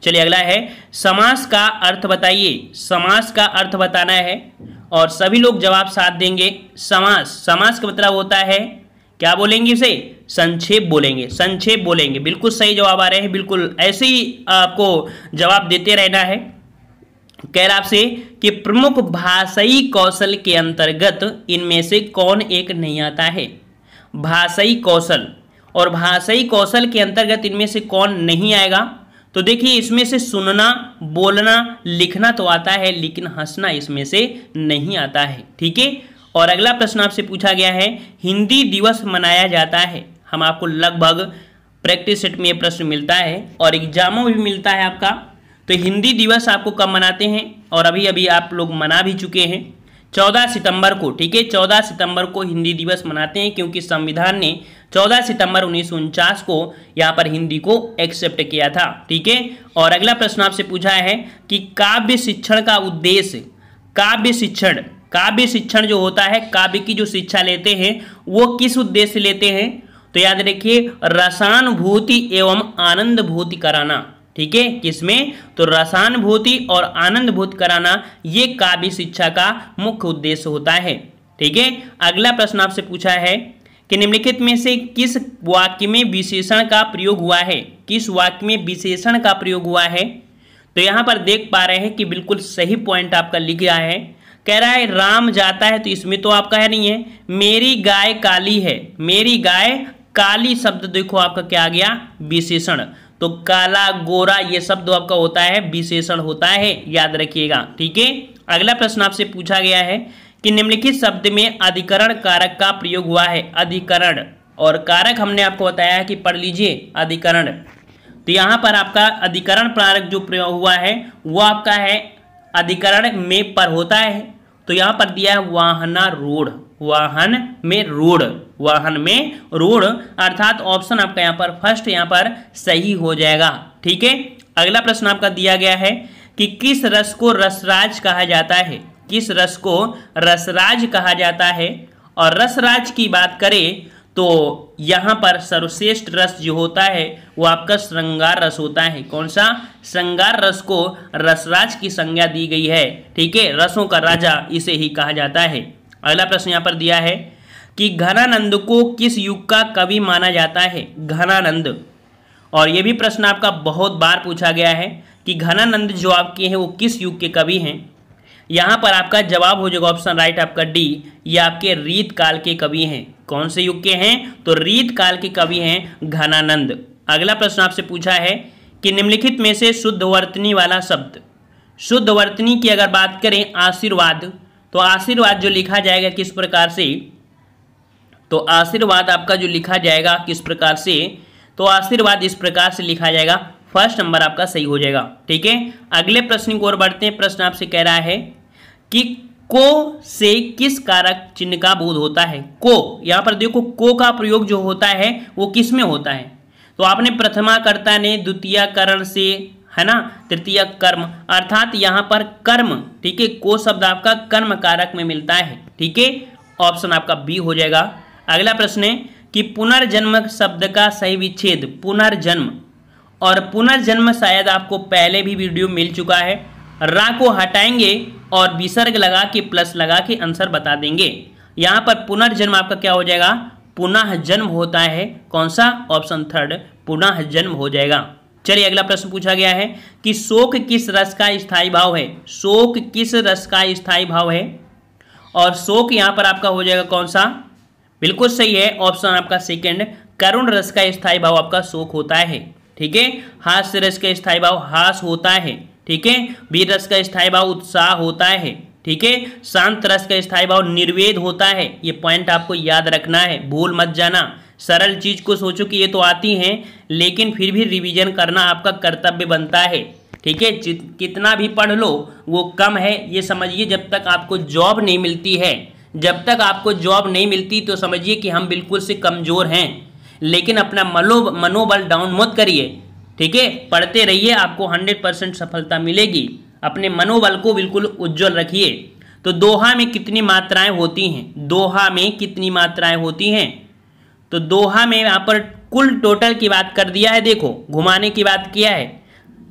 चलिए अगला है, समास का अर्थ बताइए। समास का अर्थ बताना है और सभी लोग जवाब साथ देंगे। समास, समास का मतलब होता है, क्या बोलेंगे इसे? संक्षेप बोलेंगे, संक्षेप बोलेंगे। बिल्कुल सही जवाब आ रहे हैं, बिल्कुल ऐसे ही आपको जवाब देते रहना है। कह रहा आपसे कि प्रमुख भाषाई कौशल के अंतर्गत इनमें से कौन एक नहीं आता है। भाषाई कौशल, और भाषाई कौशल के अंतर्गत इनमें से कौन नहीं आएगा। तो देखिए इसमें से सुनना, बोलना, लिखना तो आता है, लेकिन हंसना इसमें से नहीं आता है। ठीक है। और अगला प्रश्न आपसे पूछा गया है, हिंदी दिवस मनाया जाता है। हम आपको लगभग प्रैक्टिस सेट में ये प्रश्न मिलता है और एग्जामों में भी मिलता है आपका। तो हिंदी दिवस आपको कब मनाते हैं, और अभी अभी आप लोग मना भी चुके हैं 14 सितंबर को। ठीक है, 14 सितंबर को हिंदी दिवस मनाते हैं, क्योंकि संविधान ने 14 सितंबर 1949 को यहाँ पर हिंदी को एक्सेप्ट किया था। ठीक है। और अगला प्रश्न आपसे पूछा है कि काव्य शिक्षण का उद्देश्य, काव्य शिक्षण जो होता है, काव्य की जो शिक्षा लेते हैं वो किस उद्देश्य से लेते हैं। तो याद रखिए, रसानुभूति एवं आनंदभूति कराना। ठीक है, किसमें, तो रसानुभूति और आनंदभूति कराना, ये काव्य शिक्षा का मुख्य उद्देश्य होता है। ठीक है। अगला प्रश्न आपसे पूछा है कि निम्नलिखित में से किस वाक्य में विशेषण का प्रयोग हुआ है। किस वाक्य में विशेषण का प्रयोग हुआ है। तो यहाँ पर देख पा रहे हैं कि बिल्कुल सही पॉइंट आपका लिख रहा है। कह रहा है राम जाता है, तो इसमें तो आपका है नहीं है। मेरी गाय काली है, मेरी गाय काली शब्द देखो आपका क्या आ गया, विशेषण। तो काला, गोरा, ये शब्द आपका होता है विशेषण होता है, याद रखिएगा। ठीक है। अगला प्रश्न आपसे पूछा गया है कि निम्नलिखित शब्द में अधिकरण कारक का प्रयोग हुआ है। अधिकरण और कारक हमने आपको बताया है कि पढ़ लीजिए अधिकरण। तो यहाँ पर आपका अधिकरण कारक जो प्रयोग हुआ है वो आपका है अधिकरण में पर होता है। तो यहाँ पर दिया है वाहनारूढ़, वाहन में रूढ़, वाहन में रूढ़, अर्थात ऑप्शन आपका यहाँ पर फर्स्ट यहाँ पर सही हो जाएगा। ठीक है। अगला प्रश्न आपका दिया गया है कि किस रस को रसराज कहा जाता है। किस रस को रसराज कहा जाता है। और रसराज की बात करें तो यहाँ पर सर्वश्रेष्ठ रस जो होता है वो आपका श्रृंगार रस होता है। कौन सा, श्रृंगार रस को रसराज की संज्ञा दी गई है। ठीक है, रसों का राजा इसे ही कहा जाता है। अगला प्रश्न यहाँ पर दिया है कि घनानंद को किस युग का कवि माना जाता है। घनानंद, और ये भी प्रश्न आपका बहुत बार पूछा गया है कि घनानंद जो आपके हैं वो किस युग के कवि हैं। यहाँ पर आपका जवाब हो जाएगा ऑप्शन राइट आपका डी, ये आपके रीत काल के कवि हैं। कौन से युग के हैं, तो रीत काल के कवि हैं घनानंद। अगला प्रश्न आपसे पूछा है कि निम्नलिखित में से शुद्धवर्तनी वाला शब्द, शुद्धवर्तनी की अगर बात करें आशीर्वाद, तो आशीर्वाद जो लिखा जाएगा किस प्रकार से, तो आशीर्वाद आपका जो लिखा जाएगा किस प्रकार से, तो आशीर्वाद इस प्रकार से लिखा जाएगा, फर्स्ट नंबर आपका सही हो जाएगा। ठीक है। अगले प्रश्न की ओर बढ़ते हैं। प्रश्न आपसे कह रहा है कि को से किस कारक चिन्ह का बोध होता है। को, यहाँ पर देखो को का प्रयोग जो होता है वो किस में होता है। तो आपने प्रथमा कर्ता ने, द्वितीय करण से, है ना, तृतीय कर्म, अर्थात यहाँ पर कर्म। ठीक है, को शब्द आपका कर्म कारक में मिलता है। ठीक है, ऑप्शन आपका बी हो जाएगा। अगला प्रश्न है कि पुनर्जन्म शब्द का सही विच्छेद, पुनर्जन्म, और पुनर्जन्म शायद आपको पहले भी वीडियो मिल चुका है। रा को हटाएंगे और विसर्ग लगा के प्लस लगा के आंसर बता देंगे। यहाँ पर पुनर्जन्म आपका क्या हो जाएगा, पुनः जन्म होता है। कौन सा, ऑप्शन थर्ड, पुनः जन्म हो जाएगा। चलिए अगला प्रश्न पूछा गया है कि शोक किस रस का स्थायी भाव है। शोक किस रस का स्थायी भाव है, और शोक यहाँ पर आपका हो जाएगा कौन सा, बिल्कुल सही है, ऑप्शन आपका सेकंड, करुण रस का स्थायी भाव आपका शोक होता है। ठीक है। हास्य रस का स्थायी भाव हास होता है। ठीक है। वीर रस का स्थायी भाव उत्साह होता है। ठीक है। शांत रस का स्थायी भाव निर्वेद होता है। ये पॉइंट आपको याद रखना है, भूल मत जाना। सरल चीज को सोचो कि ये तो आती हैं, लेकिन फिर भी रिवीजन करना आपका कर्तव्य बनता है। ठीक है, कितना भी पढ़ लो वो कम है, ये समझिए। जब तक आपको जॉब नहीं मिलती है, जब तक आपको जॉब नहीं मिलती तो समझिए कि हम बिल्कुल से कमजोर हैं। लेकिन अपना मनोबल डाउन मत करिए। ठीक है, पढ़ते रहिए, आपको 100% सफलता मिलेगी। अपने मनोबल को बिल्कुल उज्जवल रखिए। तो दोहा में कितनी मात्राएं होती हैं, दोहा में कितनी मात्राएं होती हैं, तो दोहा में यहाँ पर कुल टोटल की बात कर दिया है। देखो घुमाने की बात किया है।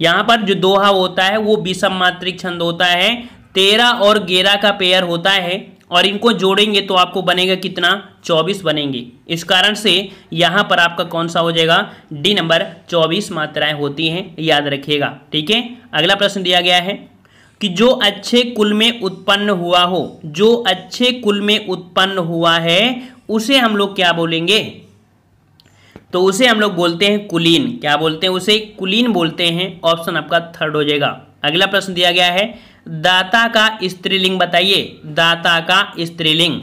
यहाँ पर जो दोहा होता है वो विषम मात्रिक छंद होता है, 13 और 11 का पेयर होता है, और इनको जोड़ेंगे तो आपको बनेगा कितना, 24 बनेंगे। इस कारण से यहाँ पर आपका कौन सा हो जाएगा, डी नंबर, 24 मात्राएं होती हैं, याद रखिएगा। ठीक है। अगला प्रश्न दिया गया है कि जो अच्छे कुल में उत्पन्न हुआ हो, जो अच्छे कुल में उत्पन्न हुआ है उसे हम लोग क्या बोलेंगे? तो उसे हम लोग बोलते हैं कुलीन। क्या बोलते हैं? उसे कुलीन बोलते हैं। ऑप्शन आपका थर्ड हो जाएगा। अगला प्रश्न दिया गया है, दाता का स्त्रीलिंग बताइए। दाता का स्त्रीलिंग,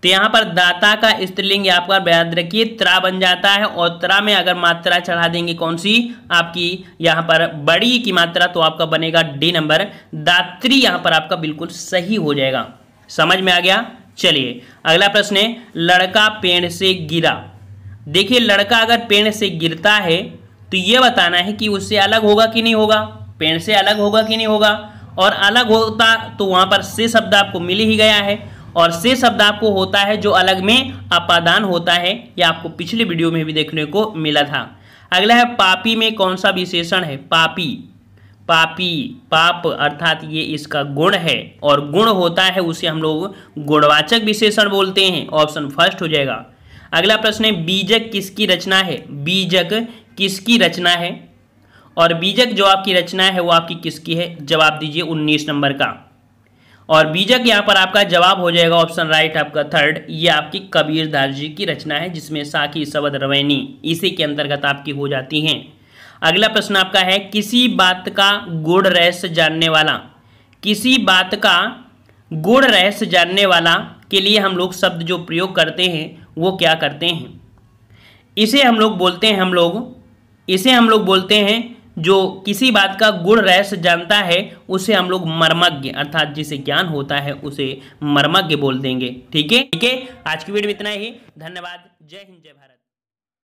तो यहाँ पर दाता का स्त्रीलिंग यहाँ पर याद रखिए त्रा बन जाता है, और त्रा में अगर मात्रा चढ़ा देंगे कौन सी आपकी यहाँ पर बड़ी की मात्रा, तो आपका बनेगा डी नंबर, दात्री यहाँ पर आपका बिल्कुल सही हो जाएगा। समझ में आ गया? चलिए अगला प्रश्न है, लड़का पेड़ से गिरा। देखिए लड़का अगर पेड़ से गिरता है तो ये बताना है कि उससे अलग होगा कि नहीं होगा, पेड़ से अलग होगा कि नहीं होगा, और अलग होता तो वहां पर से शब्द आपको मिल ही गया है, और से शब्द आपको होता है जो अलग में अपादान होता है, यह आपको पिछले वीडियो में भी देखने को मिला था। अगला है, पापी में कौन सा विशेषण है? पापी, पापी पाप अर्थात ये इसका गुण है, और गुण होता है उसे हम लोग गुणवाचक विशेषण बोलते हैं। ऑप्शन फर्स्ट हो जाएगा। अगला प्रश्न है, बीजक किसकी रचना है? बीजक किसकी रचना है? और बीजक जो आपकी रचना है वो आपकी किसकी है? जवाब दीजिए 19 नंबर का। और बीजक यहाँ पर आपका जवाब हो जाएगा ऑप्शन राइट आपका थर्ड, ये आपकी कबीरदास जी की रचना है, जिसमें साखी शबद रवैनी इसी के अंतर्गत आपकी हो जाती हैं। अगला प्रश्न आपका है, किसी बात का गूढ़ रहस्य जानने वाला। किसी बात का गूढ़ रहस्य जानने वाला के लिए हम लोग शब्द जो प्रयोग करते हैं वो क्या करते हैं? इसे हम लोग बोलते हैं जो किसी बात का गूढ़ रहस्य जानता है उसे हम लोग मर्मज्ञ, अर्थात जिसे ज्ञान होता है उसे मर्मज्ञ बोल देंगे। ठीक है, आज की वीडियो में इतना ही। धन्यवाद। जय हिंद, जय भारत।